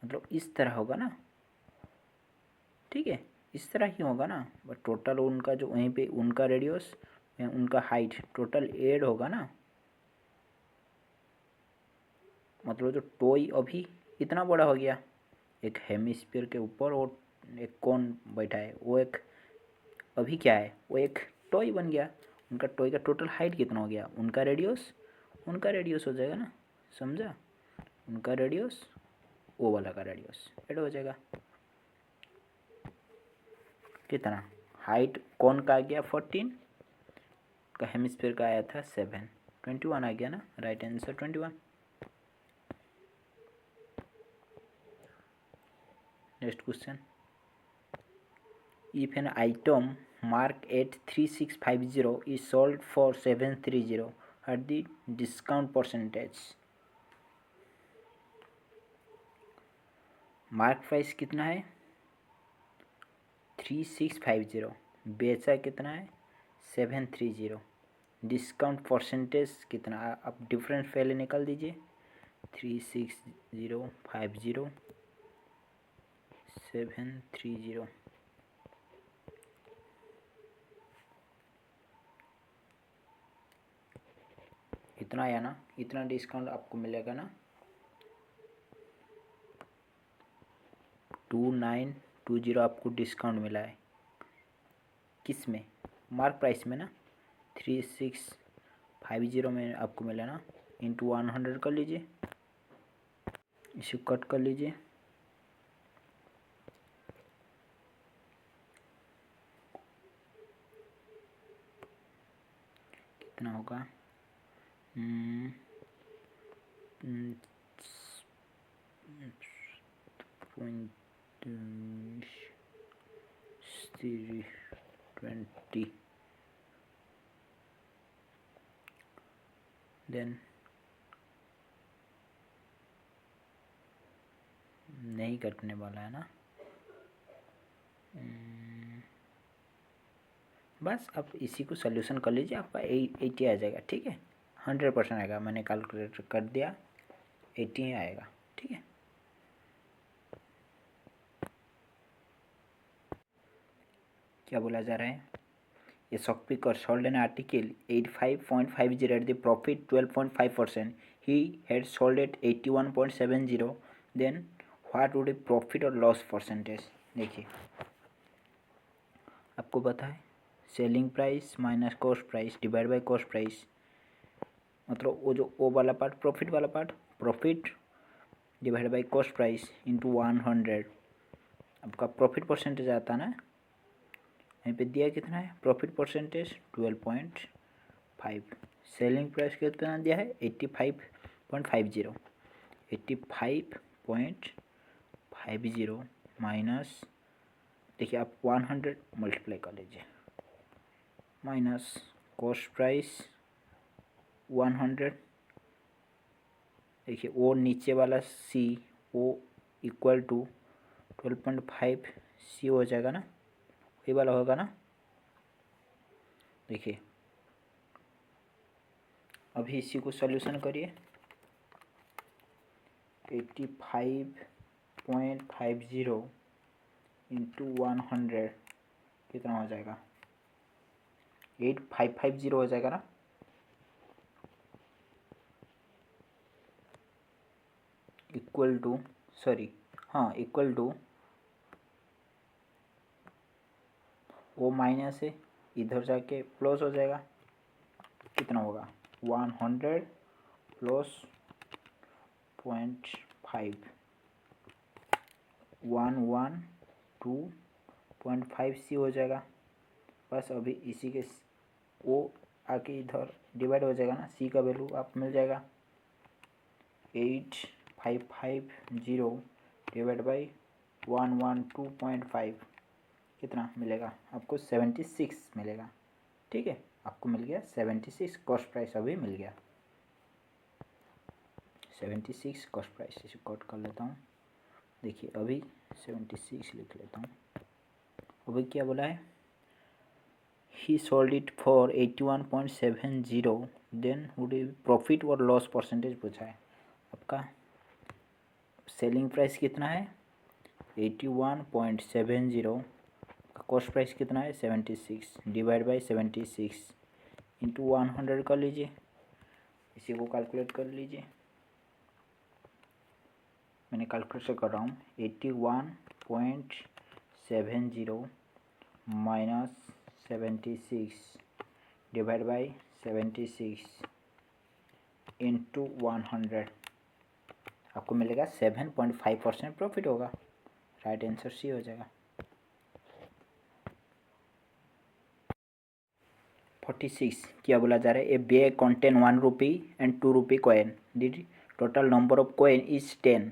मतलब इस तरह होगा ना, ठीक है, इस तरह ही होगा ना, बट टोटल उनका जो वहीं पे उनका रेडियस उनका हाइट टोटल एड होगा ना, मतलब जो टॉय अभी इतना बड़ा हो गया, एक हेमिस्फीयर के ऊपर और एक कोन बैठा है, वो एक अभी क्या है, वो एक टॉय बन गया, उनका टॉय का टोटल हाइट कितना हो गया, उनका रेडियस हो जाएगा ना, समझा, उनका रेडियस वो वाला का रेडियस ऐड हो जाएगा। कितना हाइट कौन का आ गया 14 का, हेमिस्फीयर का आया था 7, 21 आ गया ना, right answer 21। Next question, if an item marked at 3650 is sold for 730 at the discount percentage, mark price कितना है 3650, बेचा कितना है 730, डिस्काउंट परसेंटेज कितना, आप डिफरेंस पहले निकाल दीजिए, 3650 730, इतना आया ना, इतना डिस्काउंट आपको मिलेगा ना, 2920 आपको डिस्काउंट मिला है, किस में, मार्क प्राइस में ना, 3650 में आपको मिला ना, इंटू 100 कर लीजिए, इसे कट कर लीजिए, कितना होगा 5 320 देन नहीं कटने वाला है ना। बस अब इसी को सोल्यूशन कर लीजिए, आपका 80 आ जाएगा। ठीक है, 100% आएगा, मैंने कैलकुलेट कर दिया, 80 ही आएगा। ठीक है, क्या बोला जा रहा है, ये Stockpicker sold an article 85.50 at the profit 12.5%. He had sold at 81.70. Then what would be profit और लॉस परसेंटेज। देखिए आपको पता है selling price minus cost price divide by cost price, मतलब वो जो ओ वाला पार्ट प्रॉफिट वाला part, profit divide by cost price into 100, आपका प्रॉफिट परसेंटेज आता है ना। यहाँ पे दिया कितना है प्रॉफिट परसेंटेज 12.5, सेलिंग प्राइस कितना दिया है 85.50, 85.50 माइनस, देखिए आप 100 मल्टीप्लाई कर लीजिए, माइनस कॉस्ट प्राइस 100, देखिए वो नीचे वाला सी वो इक्वल टू 12.5 सी हो जाएगा ना, ये वाला होगा ना। देखिए अभी इसी को सॉल्यूशन करिए, 85.50 इंटू 100 कितना हो जाएगा, 8550 हो जाएगा ना। इक्वल टू सॉरी हाँ इक्वल टू वो माइनस है इधर जाके प्लस हो जाएगा, कितना होगा 100 प्लस 0.5 112.5 सी हो जाएगा। बस अभी इसी के वो आके इधर डिवाइड हो जाएगा ना, सी का वैल्यू आप मिल जाएगा 8550 डिवाइड बाई 112.5 कितना मिलेगा आपको 76 मिलेगा। ठीक है, आपको मिल गया 76 कॉस्ट प्राइस, अभी मिल गया 76 कॉस्ट प्राइस। इसे कट कर लेता हूँ, देखिए अभी 76 लिख लेता हूँ। अभी क्या बोला है, he sold it for 81.70, then would profit और लॉस परसेंटेज पूछा है। आपका सेलिंग प्राइस कितना है 81.70, कॉस्ट प्राइस कितना है 76 डिवाइड बाई 76 इंटू 100 कर लीजिए, इसी को कैलकुलेट कर लीजिए। मैंने कैलकुलेशन कर रहा हूँ 81.70 माइनस 76 डिवाइड बाई 76 इंटू 100, आपको मिलेगा 7.5% प्रॉफिट होगा। राइट आंसर सी हो जाएगा। 46 क्या बोला जा रहा है, ए bag contain 1 rupee and 2 rupee coin, the total number of coin is 10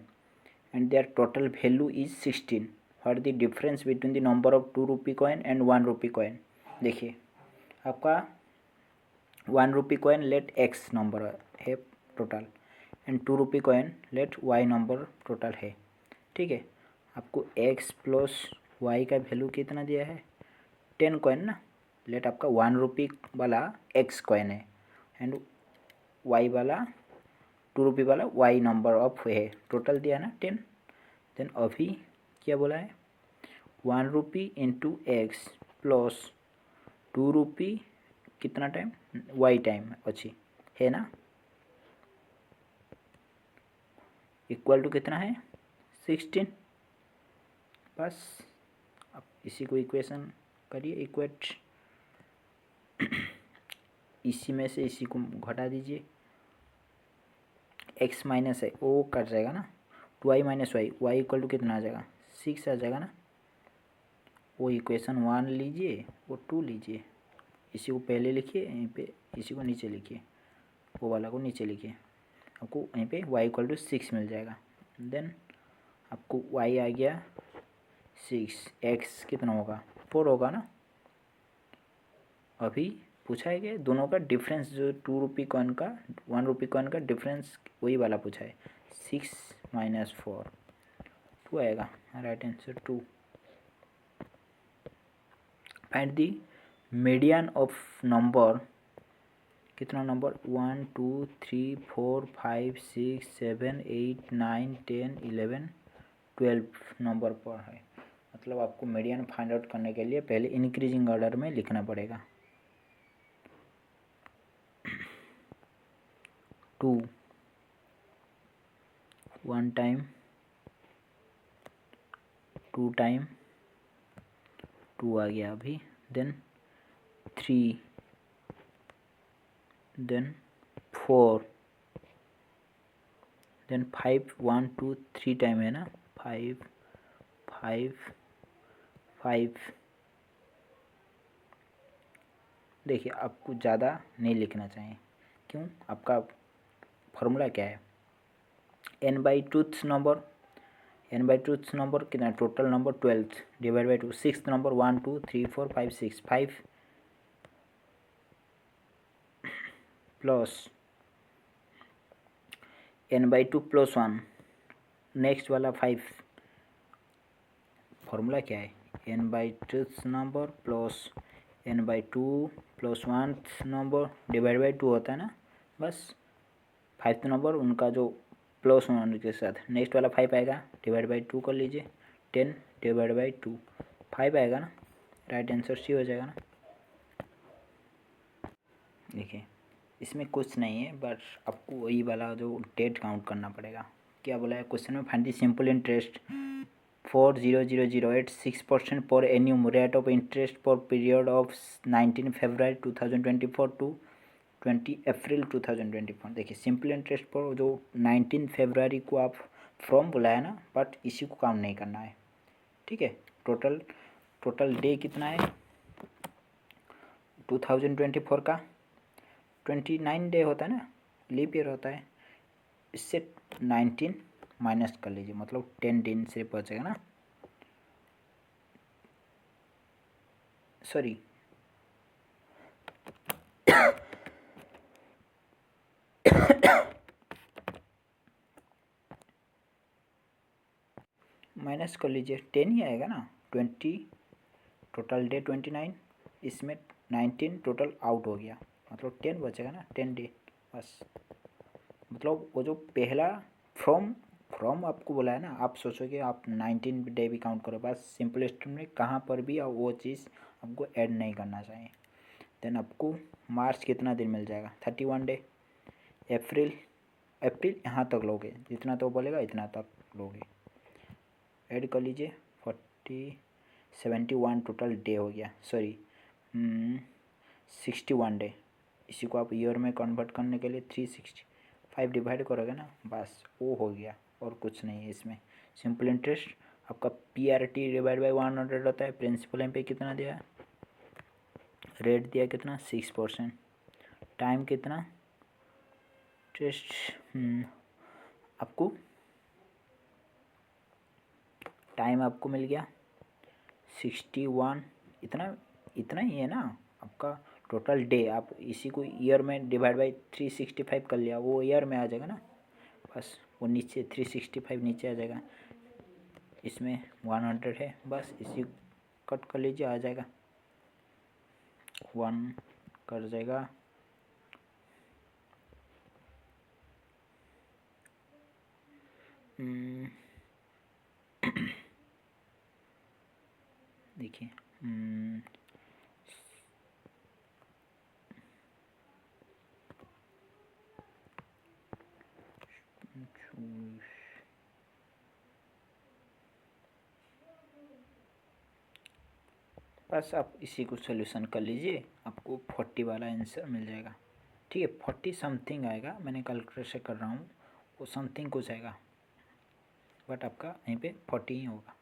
and their total value is 16. What the difference between the number of 2 rupee coin and 1 rupee coin। देखिए आपका 1 rupee coin let x number है total and 2 rupee coin let y number total है। ठीक है, आपको x plus y का value कितना दिया है 10 कॉइन ना, लेट आपका 1 रुपी वाला x कॉइन है एंड y वाला 2 रुपी वाला y नंबर ऑफ है, टोटल दिया ना 10। देन अभी क्या बोला है 1 रुपी इंटू एक्स प्लस 2 रुपी कितना टाइम y टाइम अच्छी है ना, इक्वल टू कितना है 16। बस अब इसी को इक्वेशन करिए, इक्वेट इसी में से इसी को घटा दीजिए, x माइनस है वो कट जाएगा ना, 2y minus y, y equal to कितना आ जाएगा 6 आ जाएगा ना। वो इक्वेशन 1 लीजिए वो 2 लीजिए, इसी को पहले लिखिए यहीं पे, इसी को नीचे लिखिए, वो वाला को नीचे लिखिए, आपको यहीं पे y इक्वल टू 6 मिल जाएगा। देन आपको y आ गया 6, x कितना होगा 4 होगा ना। अभी पूछा है कि दोनों का डिफरेंस, जो 2 रुपी कॉइन का 1 रुपी कॉइन का डिफरेंस, वही वाला पूछा है। 6 माइनस 4 2 आएगा, right answer 2। Find the median of number, कितना नंबर 1 2 3 4 5 6 7 8 9 10 11 12 नंबर पर है। मतलब आपको मीडियन फाइंड आउट करने के लिए पहले इंक्रीजिंग ऑर्डर में लिखना पड़ेगा। 2 1 टाइम, 2 टाइम 2 आ गया अभी, देन 3, देन 4, देन 5 1 2 3 टाइम है ना, 5 5 5। देखिए आपको ज़्यादा नहीं लिखना चाहिए, क्यों, आपका फॉर्मूला क्या है, n by twoth number, n by twoth number कितना, total number 12 divide by 2, 6 number 1 2 3 4 5 6, 5 plus n by 2 plus 1, next वाला 5, फॉर्मूला क्या है, n by twoth number plus n by 2 plus 1 number divide by 2 होता है ना, बस 5 नंबर उनका जो प्लस 1 के साथ नेक्स्ट वाला 5 आएगा, डिवाइड बाई 2 कर लीजिए, 10 डिवाइड बाई 2 5 आएगा ना, राइट आंसर सी हो जाएगा ना। देखिए इसमें कुछ नहीं है, बट आपको वही वाला जो डेट काउंट करना पड़ेगा। क्या बोला है क्वेश्चन में, find the simple interest 4,0,0,0 at 6% per annum rate of interest for period of 19 February 2024 to 20 अप्रैल 2024। देखिए सिंपल इंटरेस्ट पर जो 19 फरवरी को आप फ्रॉम बुलाया ना, बट इसी को काम नहीं करना है, ठीक है। टोटल डे कितना है 2024 का, 29 डे होता है ना, लीप ईयर होता है, इससे 19 माइनस कर लीजिए, मतलब 10 दिन से बचेगा ना, सॉरी माइनस कर लीजिए, 10 ही आएगा ना, 20 टोटल डे 29, इसमें 19 टोटल आउट हो गया, मतलब 10 बचेगा ना, 10 डे बस। मतलब वो जो पहला फ्रॉम आपको बोला है ना, आप सोचोगे आप 19 डे भी काउंट करो, बस सिंपल स्टेप में कहाँ पर भी वो चीज़ आपको ऐड नहीं करना चाहिए। देन आपको मार्च कितना दिन मिल जाएगा 31 डे, अप्रैल यहाँ तक लोगे, जितना तो बोलेगा इतना तक लोगे, ऐड कर लीजिए 71 टोटल डे हो गया, सॉरी 61 डे। इसी को आप ईयर में कन्वर्ट करने के लिए 365 डिवाइड करोगे ना, बस वो हो गया, और कुछ नहीं है इसमें। सिंपल इंटरेस्ट आपका PRT डिवाइड बाई 100 होता है। प्रिंसिपल एम पे कितना दिया, रेट दिया कितना 6%, टाइम कितना, टेस्ट आपको टाइम आपको मिल गया 61, इतना ही है ना आपका टोटल डे। आप इसी को ईयर में डिवाइड बाई 365 कर लिया, वो ईयर में आ जाएगा ना, बस वो नीचे 365 नीचे आ जाएगा, इसमें 100 है, बस इसी कट कर लीजिए, आ जाएगा 1 कर जाएगा। देखिए बस आप इसी को सोल्यूशन कर लीजिए, आपको 40 वाला आंसर मिल जाएगा, ठीक है। 40 समथिंग आएगा, मैंने कैलकुलेशन कर रहा हूँ, वो समथिंग कुछ आएगा, बट आपका यहीं पे 40 ही होगा।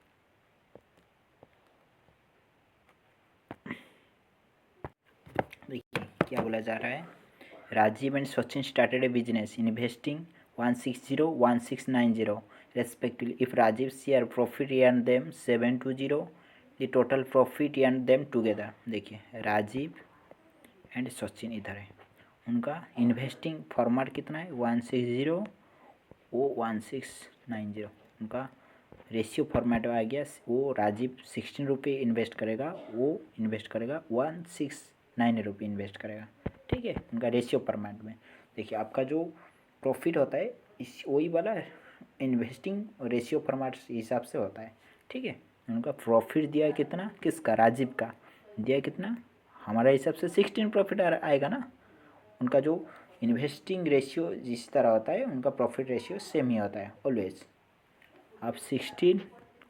देखिए क्या बोला जा रहा है, Rajiv and Sachin started a business investing 160, 1690 respectively. If Rajiv share profit earned them 720, the total profit earned them together. देखिए राजीव एंड सचिन इधर है, उनका इन्वेस्टिंग फॉर्मेट कितना है 160 वो 1690, उनका रेशियो फॉर्मेट आ गया। वो राजीव 16 रुपये इन्वेस्ट करेगा, वो इन्वेस्ट करेगा 169 रुपये इन्वेस्ट करेगा, ठीक है, उनका रेशियो फॉर्मेट में। देखिए आपका जो प्रॉफिट होता है इस वही वाला इन्वेस्टिंग रेशियो फॉर्मेट हिसाब से होता है, ठीक है। उनका प्रॉफिट दिया कितना, किसका, राजीव का दिया कितना, हमारा हिसाब से 16 प्रॉफिट आएगा ना। उनका जो इन्वेस्टिंग रेशियो जिस तरह होता है उनका प्रॉफिट रेशियो सेम ही होता है ऑलवेज। अब 16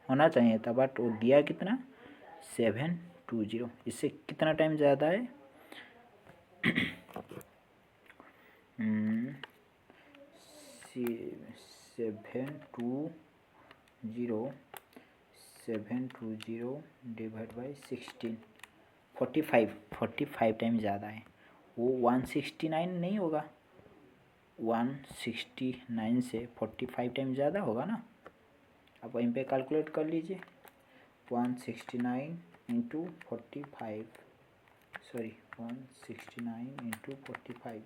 होना चाहिए था बट वो दिया कितना 720, इससे कितना टाइम ज़्यादा है 720 डिवाइड बाई 16, 45 टाइम ज़्यादा है। वो 169 नहीं होगा, 169 से 45 टाइम ज़्यादा होगा ना। आप वहीं पे कैलकुलेट कर लीजिए, 169 इंटू 45, सॉरी 169 इंटू 45,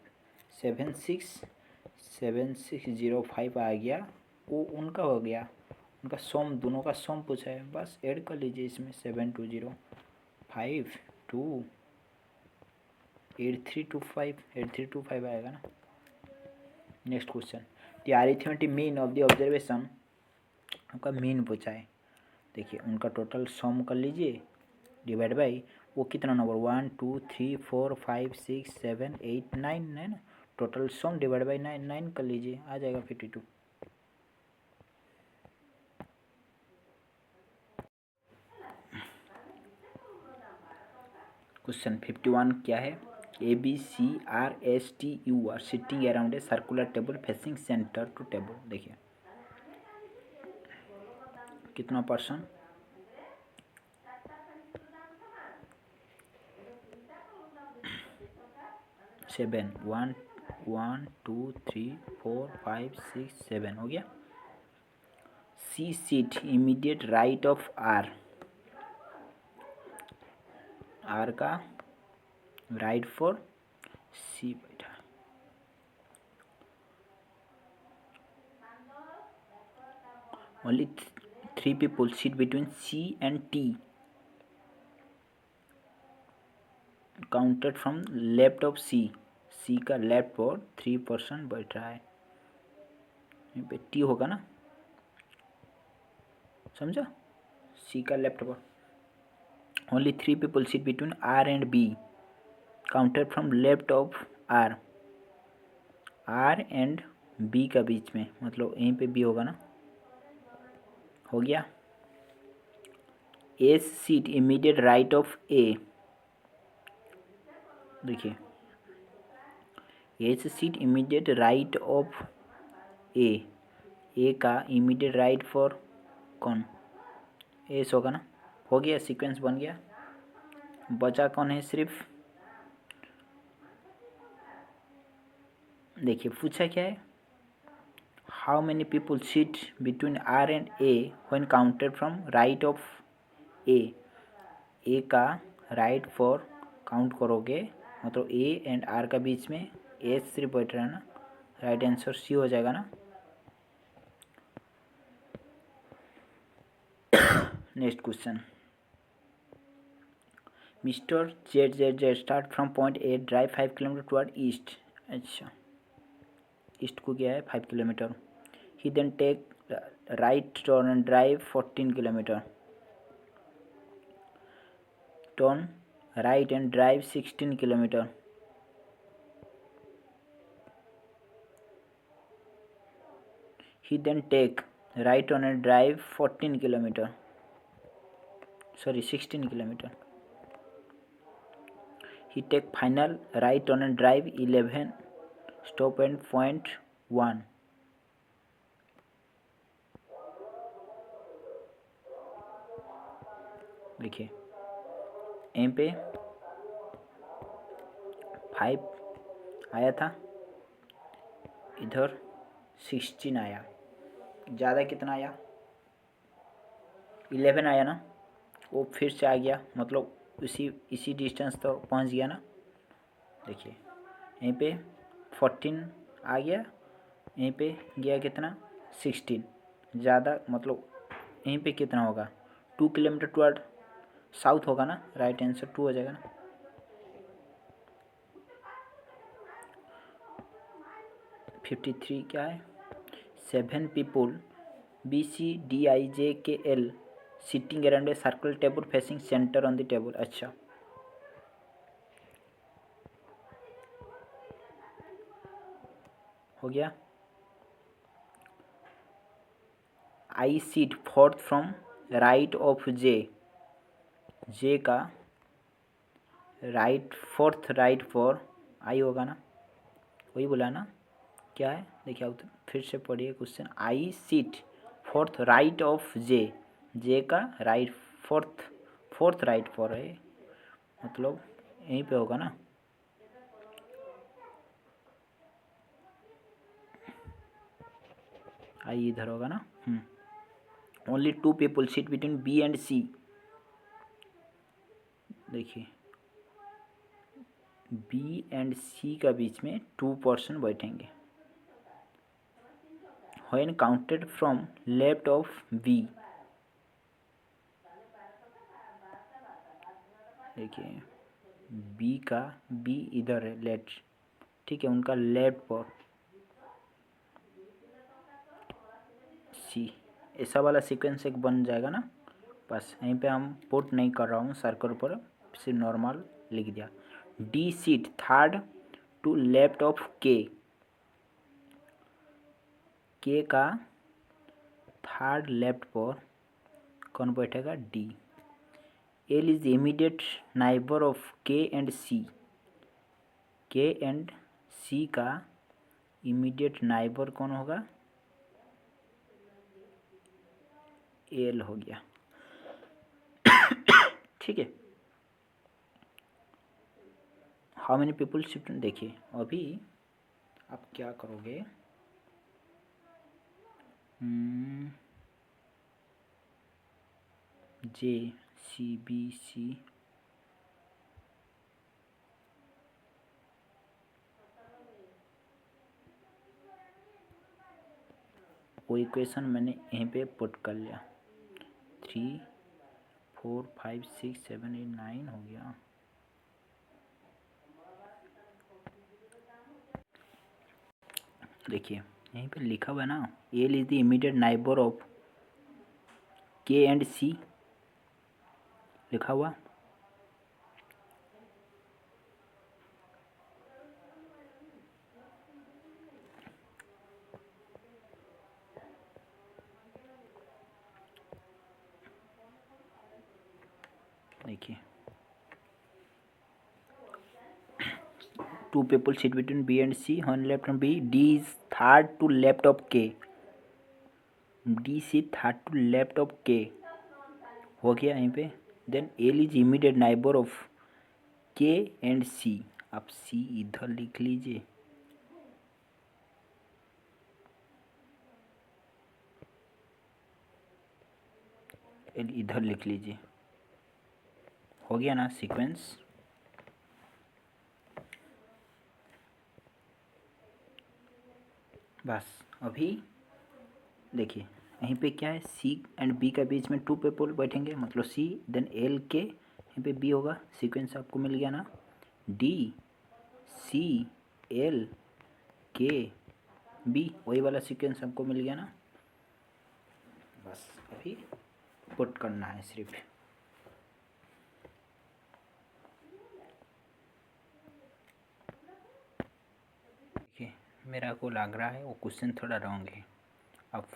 7605 आ गया। वो उनका हो गया, उनका सम दोनों का सम पूछा है, बस ऐड कर लीजिए इसमें 720 5 2 8325 आएगा ना। Next question, the arithmetic mean of the observation, आपका मीन पूछा है। देखिए उनका टोटल सम कर लीजिए डिवाइड बाई वो कितना नंबर 1 2 3 4 5 6 7 8 9 है ना, टोटल सम डिवाइड बाई 9 कर लीजिए, आ जाएगा 52। क्वेश्चन 51 क्या है, ABCRSTU are sitting around a circular table facing centre to table. देखिए कितना पर्सन, 7 1 1 2 3 4 5 6 7 हो गया। C seat immediate right of R, R का राइट फॉर सी बैठा, only 3 people sit between C and T, counted from left of C, C का left पर 3 person बैठ रहा है, यहाँ पे टी होगा ना, समझा, सी का लेफ्ट पर। Only 3 people sit between R and B, counted from left of R, R and B का बीच में, मतलब यहीं पे B होगा ना, हो गया। S seat immediate right of A, देखिए S seat immediate right of A का इमीडिएट राइट फॉर कौन, एस होगा ना, हो गया, सीक्वेंस बन गया। बचा कौन है सिर्फ, देखिए पूछा क्या है, how many people seat between R and A when counted from right of A का राइट फॉर काउंट करोगे, मतलब ए एंड आर का बीच में एस सिर्फ बैठ रहा है ना, राइट आंसर सी हो जाएगा ना। Next question, mister Z start from point A, drive 5 kilometer toward east, अच्छा ईस्ट को गया है 5 kilometer, he then take right turn and drive 14 kilometer, turn right and drive 16 kilometer, he then take right turn and drive 14 kilometer, sorry 16 kilometer, he take final right turn and drive 11 stop and point 1, देखिए यहीं पे 5 आया था, इधर 16 आया, ज़्यादा कितना आया, 11 आया ना, वो फिर से आ गया, मतलब इसी डिस्टेंस तो पहुंच गया ना। देखिए यहीं पे 14 आ गया, यहीं पे गया कितना 16, ज़्यादा मतलब यहीं पे कितना होगा 2 किलोमीटर टुवर्ड साउथ होगा ना, राइट आंसर 2 हो जाएगा ना। 53 क्या है, 7 people BCDIJKL sitting around a circle table facing center on the table। अच्छा हो गया। I seat fourth from right of J, J का right fourth right for I होगा ना, वही बोला ना, क्या है देखिए आप फिर से पढ़िए question. I seat fourth right of J, J का राइट फोर्थ राइट फॉर है, मतलब यहीं पे होगा ना। आई इधर होगा ना। Only 2 people seat between B and C. देखिए बी एंड सी का बीच में 2 person बैठेंगे। When counted from left of B, देखिए बी इधर है लेफ्ट, ठीक है, उनका लेफ्ट पर सी, ऐसा वाला सीक्वेंस एक बन जाएगा ना। बस यहीं पे हम पुट नहीं कर रहा हूँ सर्कल पर, सिर्फ नॉर्मल लिख दिया। D seat third to left of K, K का थर्ड लेफ्ट पर कौन बैठेगा, D. L is immediate neighbour of K and C, K and सी का इमीडिएट नाइबर कौन होगा, एल हो गया, ठीक है। हाउ मेनी पीपल शिफ्ट, देखिए अभी आप क्या करोगे, जे सी बी सी, वो इक्वेशन मैंने यहीं पे पुट कर लिया, 3 4 5 6 7 8 9 हो गया। देखिए यहीं पे लिखा हुआ है ना, L is the immediate neighbour of K and सी, लिखा हुआ। देखिए 2 people sit between B and C, on left and B, D is third to left of K, D sit third to left of K हो गया यहीं पे। Then L is immediate neighbour of K and C, आप C इधर लिख लीजिए, L इधर लिख लीजिए, हो गया ना सीक्वेंस। बस अभी देखिए यहीं पे क्या है, सी एंड बी का बीच में 2 पीपल बैठेंगे, मतलब सी देन एल के, यहीं पे बी होगा, सीक्वेंस आपको मिल गया ना, डी सी एल के बी, वही वाला सीक्वेंस आपको मिल गया ना। बस अभी पुट करना है सिर्फ। देखिए मेरा को लग रहा है वो क्वेश्चन थोड़ा रॉन्ग है, आप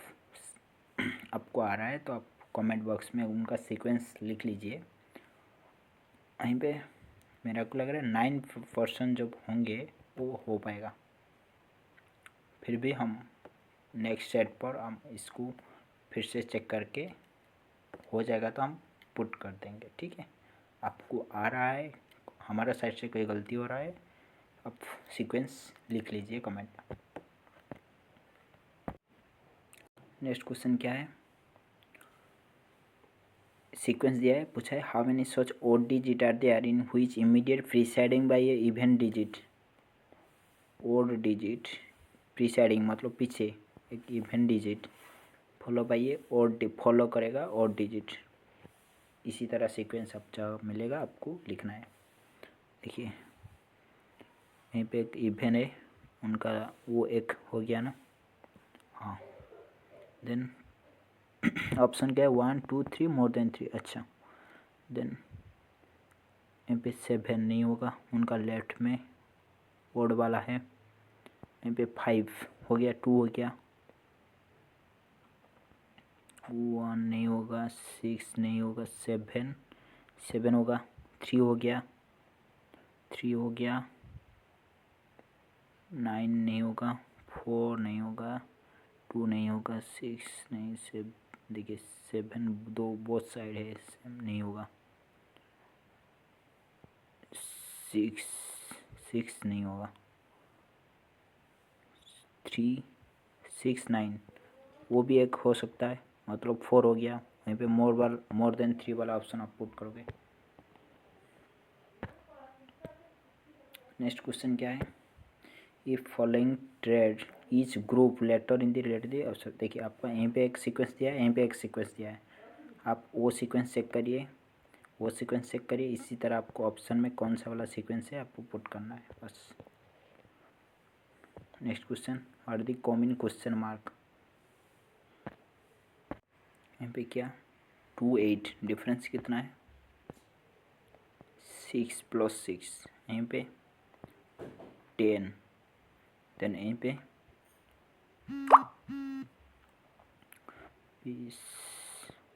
आपको आ रहा है तो आप कमेंट बॉक्स में उनका सीक्वेंस लिख लीजिए। यहीं पे मेरा को लग रहा है 9% जब होंगे वो हो पाएगा, फिर भी हम नेक्स्ट सेट पर हम इसको फिर से चेक करके हो जाएगा तो हम पुट कर देंगे, ठीक है। आपको आ रहा है, हमारा साइड से कोई गलती हो रहा है, आप सीक्वेंस लिख लीजिए कमेंट। नेक्स्ट क्वेश्चन क्या है, सीक्वेंस दिया है, पूछा है how many such odd digit are there in which immediate preceding by a even digit. Odd digit preceding मतलब पीछे एक even digit follow by a odd, follow करेगा ओड डिजिट। इसी तरह सीक्वेंस अब जब मिलेगा आपको लिखना है। देखिए यहीं पे एक इवन है, उनका वो एक हो गया ना, हाँ। देन ऑप्शन क्या है, 1 2 3 मोर देन 3, अच्छा। देन यहाँ पे 7 नहीं होगा, उनका लेफ्ट में ओड वाला है। यहाँ पे 5 हो गया, 2 हो गया, 1 नहीं होगा, 6 नहीं होगा, 7 होगा, 3 हो गया, 3 हो गया, 9 नहीं होगा, 4 नहीं होगा, 2 नहीं होगा, 6 नहीं, 7 देखिए 7 दो बोथ साइड है, नहीं होगा, 6 नहीं होगा, 3 6 9 वो भी एक हो सकता है, मतलब 4 हो गया। वहीं पे मोर देन 3 वाला ऑप्शन आप पुट करोगे। नेक्स्ट क्वेश्चन क्या है, if following trade each group letter in the letter the option. देखिए आपका यहीं पे एक सीक्वेंस दिया है, यहीं पे एक सीक्वेंस दिया है, आप वो सीक्वेंस चेक करिए, वो सीक्वेंस चेक करिए, इसी तरह आपको ऑप्शन में कौन सा वाला सीक्वेंस है आपको पुट करना है बस। Next question, what the common question mark. यहाँ पे क्या 2 8 डिफरेंस कितना है, 6 + 6, यहीं पे 10, देन यहीं पे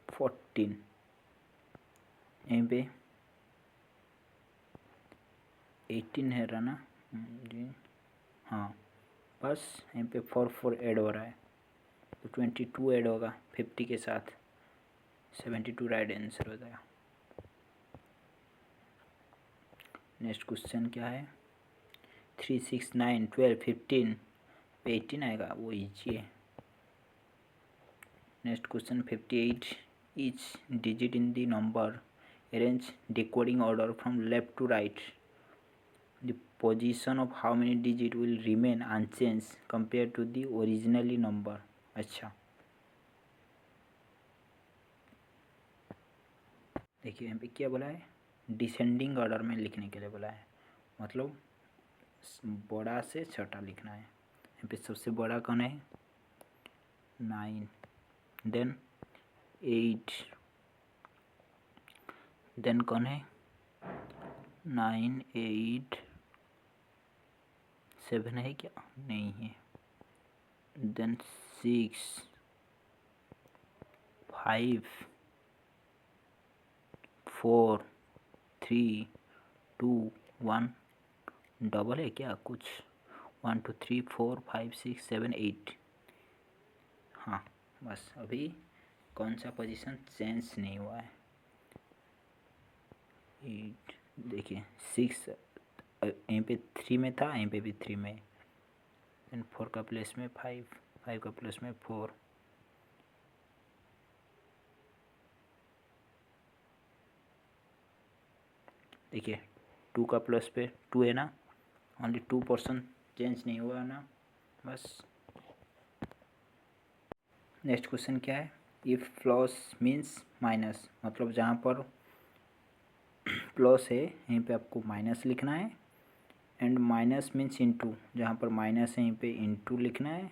14, यहीं पे 18 है रहा ना जी, हाँ बस यहीं पे 4 ऐड हो रहा है, तो 22 ऐड होगा 50 के साथ, 72 राइट आंसर हो जाएगा। नेक्स्ट क्वेश्चन क्या है, 3 6 9 12 15 पे 18 आएगा, वो इजी है। Next question 58, each digit in the number arrange decoding order from left to right, the position of how many digit will remain unchange compare to the originally number. अच्छा देखिए यहाँ पे क्या बोला है, डिसेंडिंग ऑर्डर में लिखने के लिए बोला है, मतलब बड़ा से छोटा लिखना है। यहाँ पे सबसे बड़ा कौन है, 9, देन 8, देन कौन है 9 8 7 है क्या, नहीं है, देन 6 5 4 3 2 1, डबल है क्या कुछ, 1 2 3 4 5 6 7 8, हाँ बस अभी कौन सा पोजीशन चेंज नहीं हुआ है। 8 देखिए 6 यहीं पे 3 में था, यहीं पे भी 3 में, देन 4 का प्लेस में 5, 5 का प्लेस में 4, देखिए 2 का प्लस पे 2 है ना, ओनली 2% चेंज नहीं हुआ ना बस। नेक्स्ट क्वेश्चन क्या है, इफ़ प्लस मीन्स माइनस, मतलब जहाँ पर प्लस है यहीं पे आपको माइनस लिखना है, एंड माइनस मीन्स इनटू, जहाँ पर माइनस है यहीं पे इनटू लिखना है,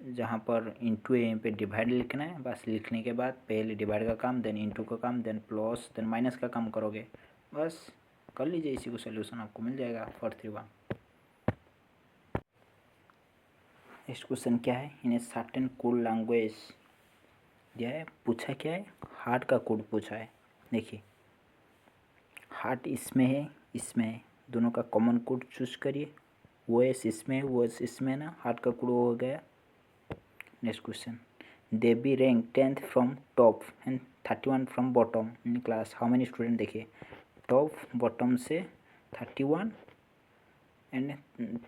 जहाँ पर इनटू है यहीं पे डिवाइड लिखना है। बस लिखने के बाद पहले डिवाइड का काम, देन इनटू का काम, देन प्लस, देन माइनस का काम करोगे, बस कर लीजिए, इसी को सोल्यूशन आपको मिल जाएगा 431। नेक्स्ट क्वेश्चन क्या है, इन ए सर्टेन कोड लैंग्वेज दिया है, पूछा क्या है, हार्ट का कोड पूछा है। देखिए हार्ट इसमें है, इसमें है, दोनों का कॉमन कोड चूज करिए, वो एस इसमें है, वो एस इसमें है ना, हार्ट का कोड हो गया। Next question, they B rank 10th from top and 31 from bottom in class, how many student. देखिए टॉप बॉटम से 31 एंड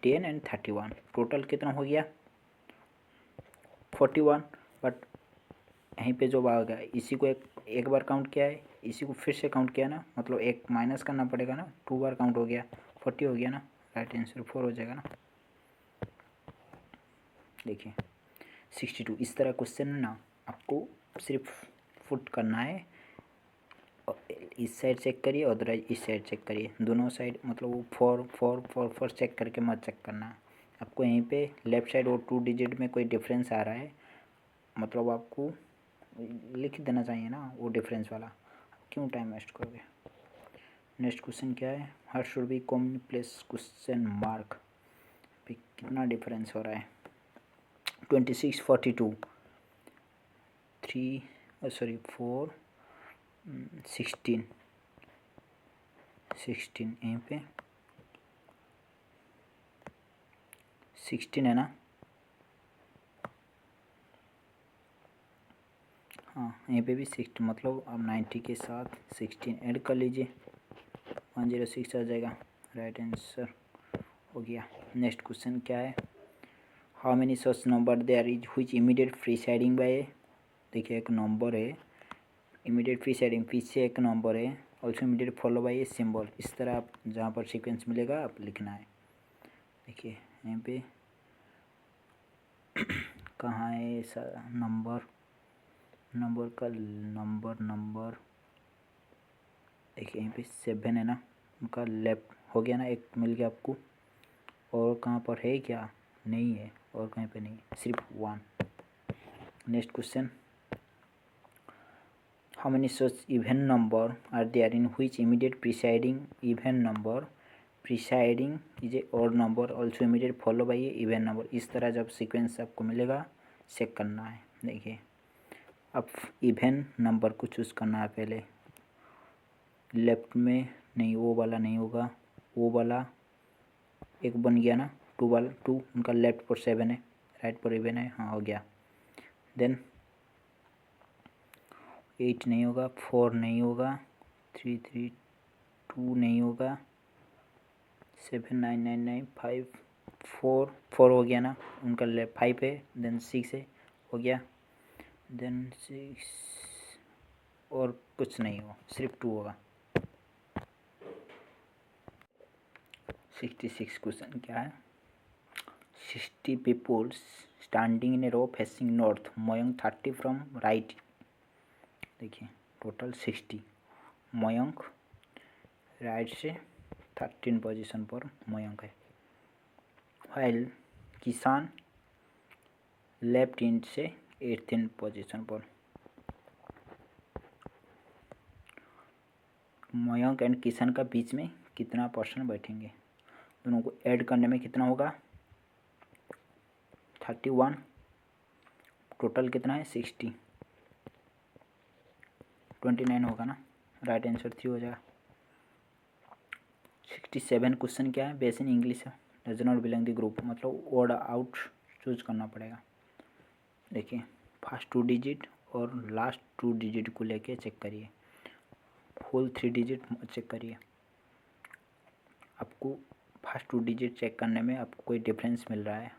10 एंड 31, टोटल कितना हो गया 41, बट यहीं पे जो आ गया इसी को एक बार काउंट किया है, इसी को फिर से काउंट किया ना, मतलब एक माइनस करना पड़ेगा ना, 2 बार काउंट हो गया, 40 हो गया ना, राइट आंसर 4 हो जाएगा ना। देखिए 62 इस तरह क्वेश्चन ना आपको सिर्फ फुट करना है, इस साइड चेक करिए अदरवाइज इस साइड चेक करिए, दोनों साइड मतलब वो 4 चेक करके मत चेक करना है आपको। यहीं पे लेफ्ट साइड और 2 डिजिट में कोई डिफरेंस आ रहा है, मतलब आपको लिख देना चाहिए ना वो डिफरेंस वाला, क्यों टाइम वेस्ट करोगे। नेक्स्ट क्वेश्चन क्या है, her should be common place question mark पे कितना डिफरेंस हो रहा है, 26 42 4 16 यहीं पे 16 है ना, हाँ यहीं पे भी 60, मतलब अब 90 के साथ 16 ऐड कर लीजिए, 106 आ जाएगा, राइट आंसर हो गया। नेक्स्ट क्वेश्चन क्या है, how many such number there is which immediate preceding by, देखिए एक नंबर है इमीडिएट प्रीसाइडिंग पीछे एक नंबर है, also immediate follow by a symbol, इस तरह आप जहाँ पर सीक्वेंस मिलेगा आप लिखना है। देखिए यहाँ पे कहाँ है नंबर का नंबर देखिए यहीं पे 7 है ना, उनका लेफ्ट हो गया ना, एक मिल गया आपको, और कहाँ पर है क्या, नहीं है, और कहीं पे नहीं, सिर्फ 1। Next question, how many such even number are there in which immediate preceding even number preceding is a odd number also immediate follow by a even number, इस तरह जब सीक्वेंस आपको मिलेगा चेक करना है। देखिए अब इवन नंबर को चूज़ करना है, पहले लेफ्ट में नहीं, वो वाला नहीं होगा, वो वाला एक बन गया ना, 2 वाला 2 उनका लेफ्ट पर 7 है, राइट पर इवन है, हाँ हो गया। देन 8 नहीं होगा, 4 नहीं होगा, 3 3 2 नहीं होगा, 7 9 9 9 5 4 हो गया ना, उनका लेफ्ट 5 है, देन 6 है, हो गया, देन 6 और कुछ नहीं हो, सिर्फ 2 होगा। 66 क्वेश्चन क्या है, 60 people standing in a row facing north, Mayank 30 from right, देखिए टोटल 60, मयंक राइट से 13 पोजीशन पर मयंक है, while किसान लेफ्ट इंड से 18 पोजीशन पर, मयंक एंड किसान का बीच में कितना पर्सन बैठेंगे, दोनों को ऐड करने में कितना होगा 31, टोटल कितना है 60, 29 होगा ना, राइट आंसर 3 हो जाएगा। 67 क्वेश्चन क्या है, base in English does not belong the group, मतलब वर्ड आउट चूज करना पड़ेगा। देखिए फर्स्ट 2 डिजिट और लास्ट 2 डिजिट को लेके चेक करिए, होल 3 डिजिट चेक करिए, आपको फर्स्ट 2 डिजिट चेक करने में आपको कोई डिफरेंस मिल रहा है,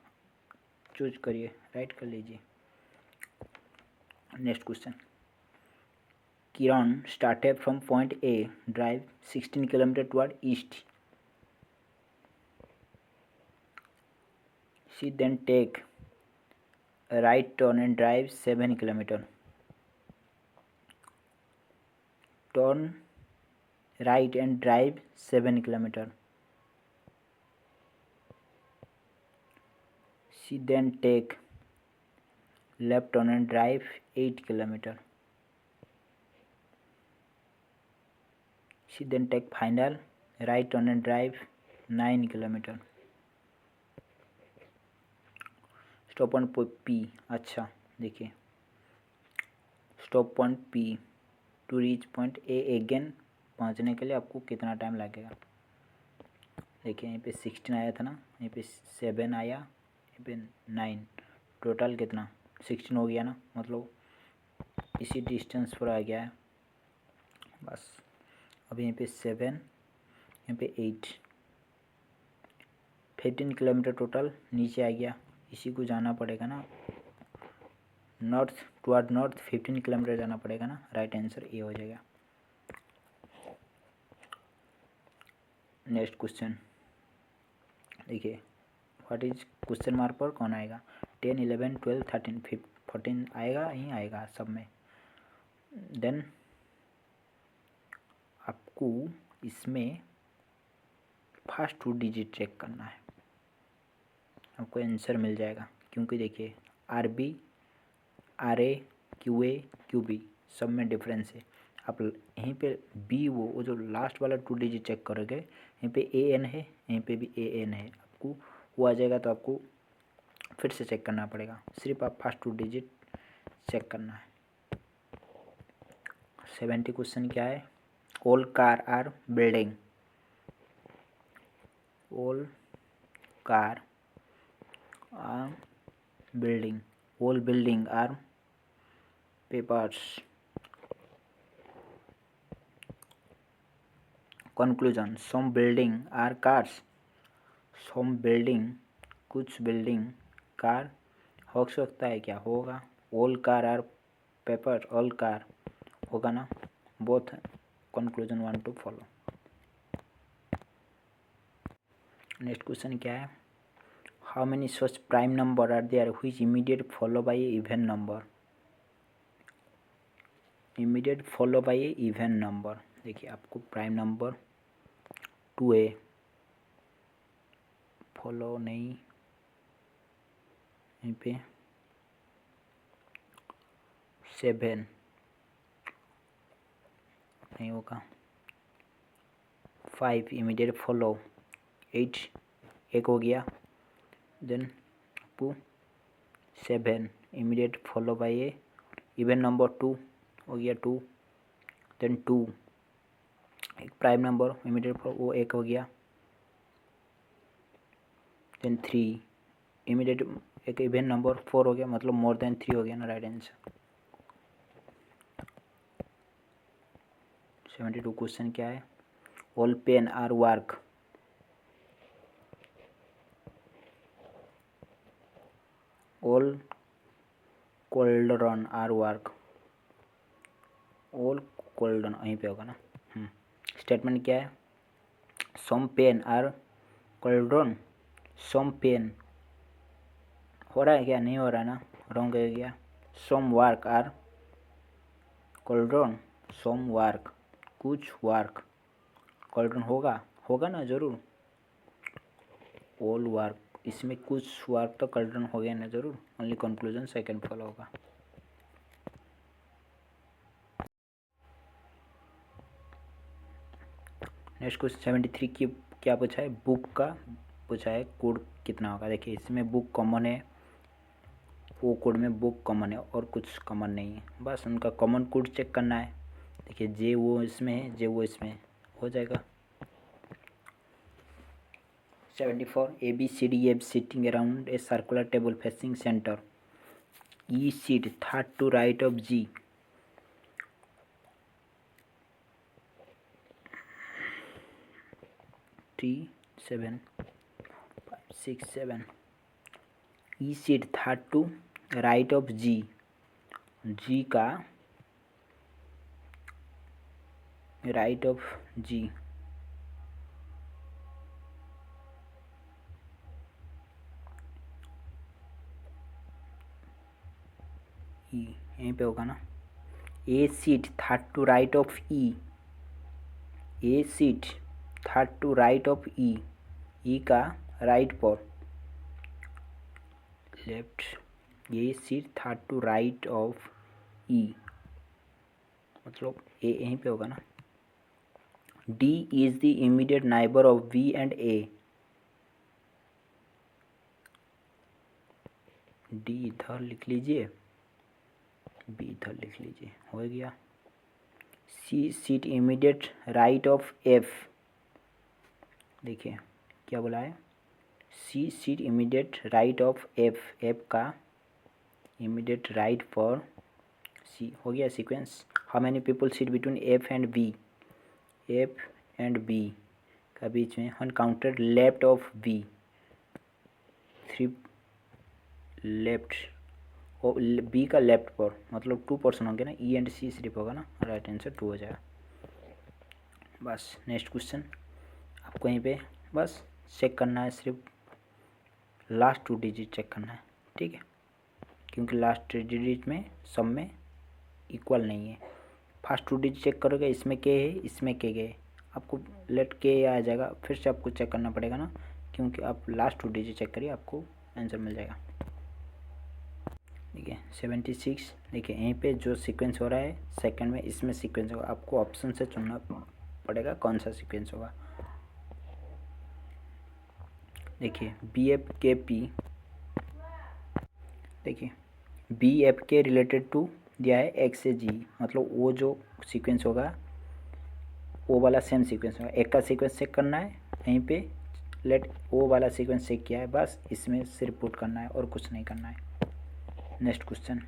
चूज करिए, राइट कर लीजिए। Next question, Kiran started from point A drive 16 kilometre toward east, she then take a right turn and drive 7 kilometer, turn right and drive 7 kilometer, she then take left turn and drive 8 kilometer, she then take final right turn and drive 9 kilometer, stop point P, अच्छा देखिए stop point P to reach point A again, पहुंचने के लिए आपको कितना time लगेगा। देखिए यहीं पे 16 आया था ना, यहीं पे 7 आया, यहीं पे 9, टोटल कितना 16 हो गया ना, मतलब इसी डिस्टेंस पर आ गया है बस। अब यहीं पे 7, यहीं पे 8, 15 किलोमीटर टोटल नीचे आ गया, इसी को जाना पड़ेगा ना, नॉर्थ टुवर्ड नॉर्थ 15 किलोमीटर जाना पड़ेगा ना, राइट आंसर ए हो जाएगा। नेक्स्ट क्वेश्चन देखिए, व्हाट इज क्वेश्चन मार्क पर कौन आएगा? 10, 11, 12, 13, 14 आएगा, यहीं आएगा सब में। देन आपको इसमें फर्स्ट 2 डिजिट चेक करना है, आपको आंसर मिल जाएगा। क्योंकि देखिए RB, RA, QA, QB सब में डिफरेंस है। आप यहीं पे बी वो जो लास्ट वाला 2 डिजिट चेक करोगे, यहीं पे AN है, यहीं पे भी AN है, आपको वो आ जाएगा। तो आपको फिर से चेक करना पड़ेगा, सिर्फ आप फर्स्ट 2 डिजिट चेक करना है। 70 क्वेश्चन क्या है? All car are building, all car are building, all building are papers. Conclusion, some building are cars, some building कुछ बिल्डिंग कार हो सकता है, क्या होगा? All car are paper, all car होगा ना, both conclusion 1 to follow. Next question क्या है? How many such prime number are there which immediate follow by a even number, immediate follow by a even number. देखिए आपको prime number 2A follow नहीं, यहीं पे 7 नहीं होगा, 5 इमीडिएट फॉलो, 8 एक हो गया। देन आपको 7 immediate follow by a even number 2 हो गया, 2। देन 2 एक प्राइम नंबर इमीडिएट फॉलो, वो एक हो गया। देन 3 इमीडिएट एक इवन नंबर 4 हो गया, मतलब मोर देन 3 हो गया ना, राइट आंसर। 72 क्वेश्चन क्या है? All pen are work, all cauldron are work, all कोल्डन यहीं पे होगा ना। स्टेटमेंट क्या है? Some pen are cauldron, some pen हो रहा है क्या? नहीं हो रहा ना, रॉन्ग हो गया। Some work are cauldron, some work कुछ वर्क कोल्डरन होगा, होगा ना जरूर। ऑल वर्क, इसमें कुछ वर्क तो कोल्डरन हो गया ना जरूर, ओनली कंक्लूजन सेकंड फॉलो होगा। नेक्स्ट क्वेश्चन 73 की क्या पूछा है? बुक का पूछा है, कोड कितना होगा। देखिए इसमें बुक कॉमन है, वो कोड में बुक कॉमन है और कुछ कॉमन नहीं है, बस उनका कॉमन कोड चेक करना है। देखिए जे वो इसमें है, जे वो इसमें है, हो जाएगा। 74 ABCDF sitting around a circular table facing center. E seat third to right of G. 3, 7, 5, 6, 7. E seat third to right of G. G का राइट ऑफ G, E यहीं पे होगा ना। A seat third to right of E, A seat third to right of E, E का right पर, left, ये seat third to right of E, मतलब A यहीं पे होगा ना। D is the immediate neighbour of B and A, D इधर लिख लीजिए, B इधर लिख लीजिए, हो गया। C seat immediate right of F, देखिए क्या बोला है? C seat immediate right of F, F का इमीडिएट राइट फॉर C, हो गया sequence. How many people seat between F and B, F and B का बीच में, one counter left of B, 3 left और बी का लेफ्ट पर, मतलब 2 portion होंगे ना, ई एंड सी सिर्फ होगा ना, राइट आंसर 2 हो जाएगा। बस नेक्स्ट क्वेश्चन आपको यहीं पे बस चेक करना है, सिर्फ लास्ट 2 डिजिट चेक करना है, ठीक है, क्योंकि लास्ट 3 डिजिट में सब में इक्वल नहीं है। फर्स्ट 2 डिजिट चेक करोगे, इसमें के है, इसमें के गए, आपको लेट के आ जाएगा, फिर से आपको चेक करना पड़ेगा ना, क्योंकि आप लास्ट 2 डिजिट चेक करिए, आपको आंसर मिल जाएगा। ठीक है 76। देखिए यहीं पे जो सीक्वेंस हो रहा है सेकंड में, इसमें सीक्वेंस होगा, आपको ऑप्शन से चुनना पड़ेगा कौन सा सीक्वेंस होगा। देखिए बी एफ के पी, देखिए बी एफ के रिलेटेड टू दिया है एक्स से जी, मतलब वो जो सीक्वेंस होगा वो वाला सेम सीक्वेंस होगा। एक का सीक्वेंस चेक करना है यहीं पे, लेट वो वाला सीक्वेंस चेक किया है, बस इसमें सिर्फ पुट करना है और कुछ नहीं करना है। नेक्स्ट क्वेश्चन,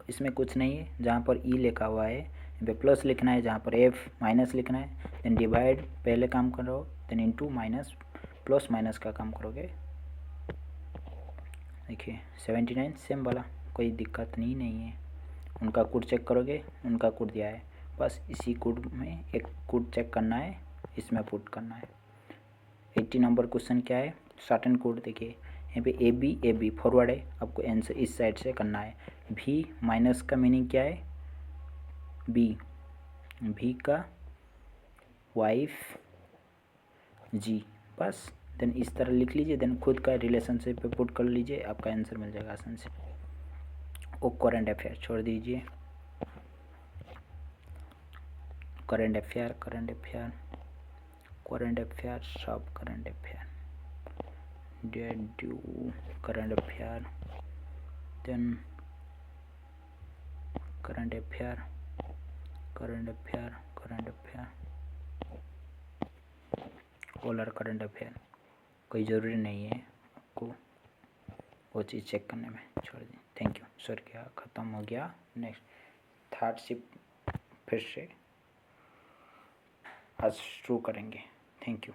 इसमें कुछ नहीं है, जहाँ पर ई लिखा हुआ है यहाँ पे प्लस लिखना है, जहाँ पर एफ माइनस लिखना है, देन डिवाइड पहले काम करो, then into minus, plus minus का काम करोगे। देखिए 79 सेम वाला, कोई दिक्कत नहीं है। उनका कोड चेक करोगे, उनका कोड दिया है, बस इसी कोड में एक कोड चेक करना है, इसमें पुट करना है। 80 नंबर क्वेश्चन क्या है, सर्टेन कोड। देखिए यहाँ पे ए बी फॉरवर्ड है, आपको आंसर इस साइड से करना है। भी माइनस का मीनिंग क्या है, भी का वाइफ जी, बस देन इस तरह लिख लीजिए, देन खुद का रिलेशनशिप पे पुट कर लीजिए, आपका आंसर मिल जाएगा आसान से। वो करंट अफेयर छोड़ दीजिए, करंट अफेयर सब current affair, date due current affair, then current affair, ऑलर करंट अफेयर, कोई ज़रूरी नहीं है आपको वो चीज़ चेक करने में, छोड़ दें। थैंक यू सर, क्या ख़त्म हो गया। नेक्स्ट थर्ड शिफ्ट फिर से आज शुरू करेंगे। Thank you.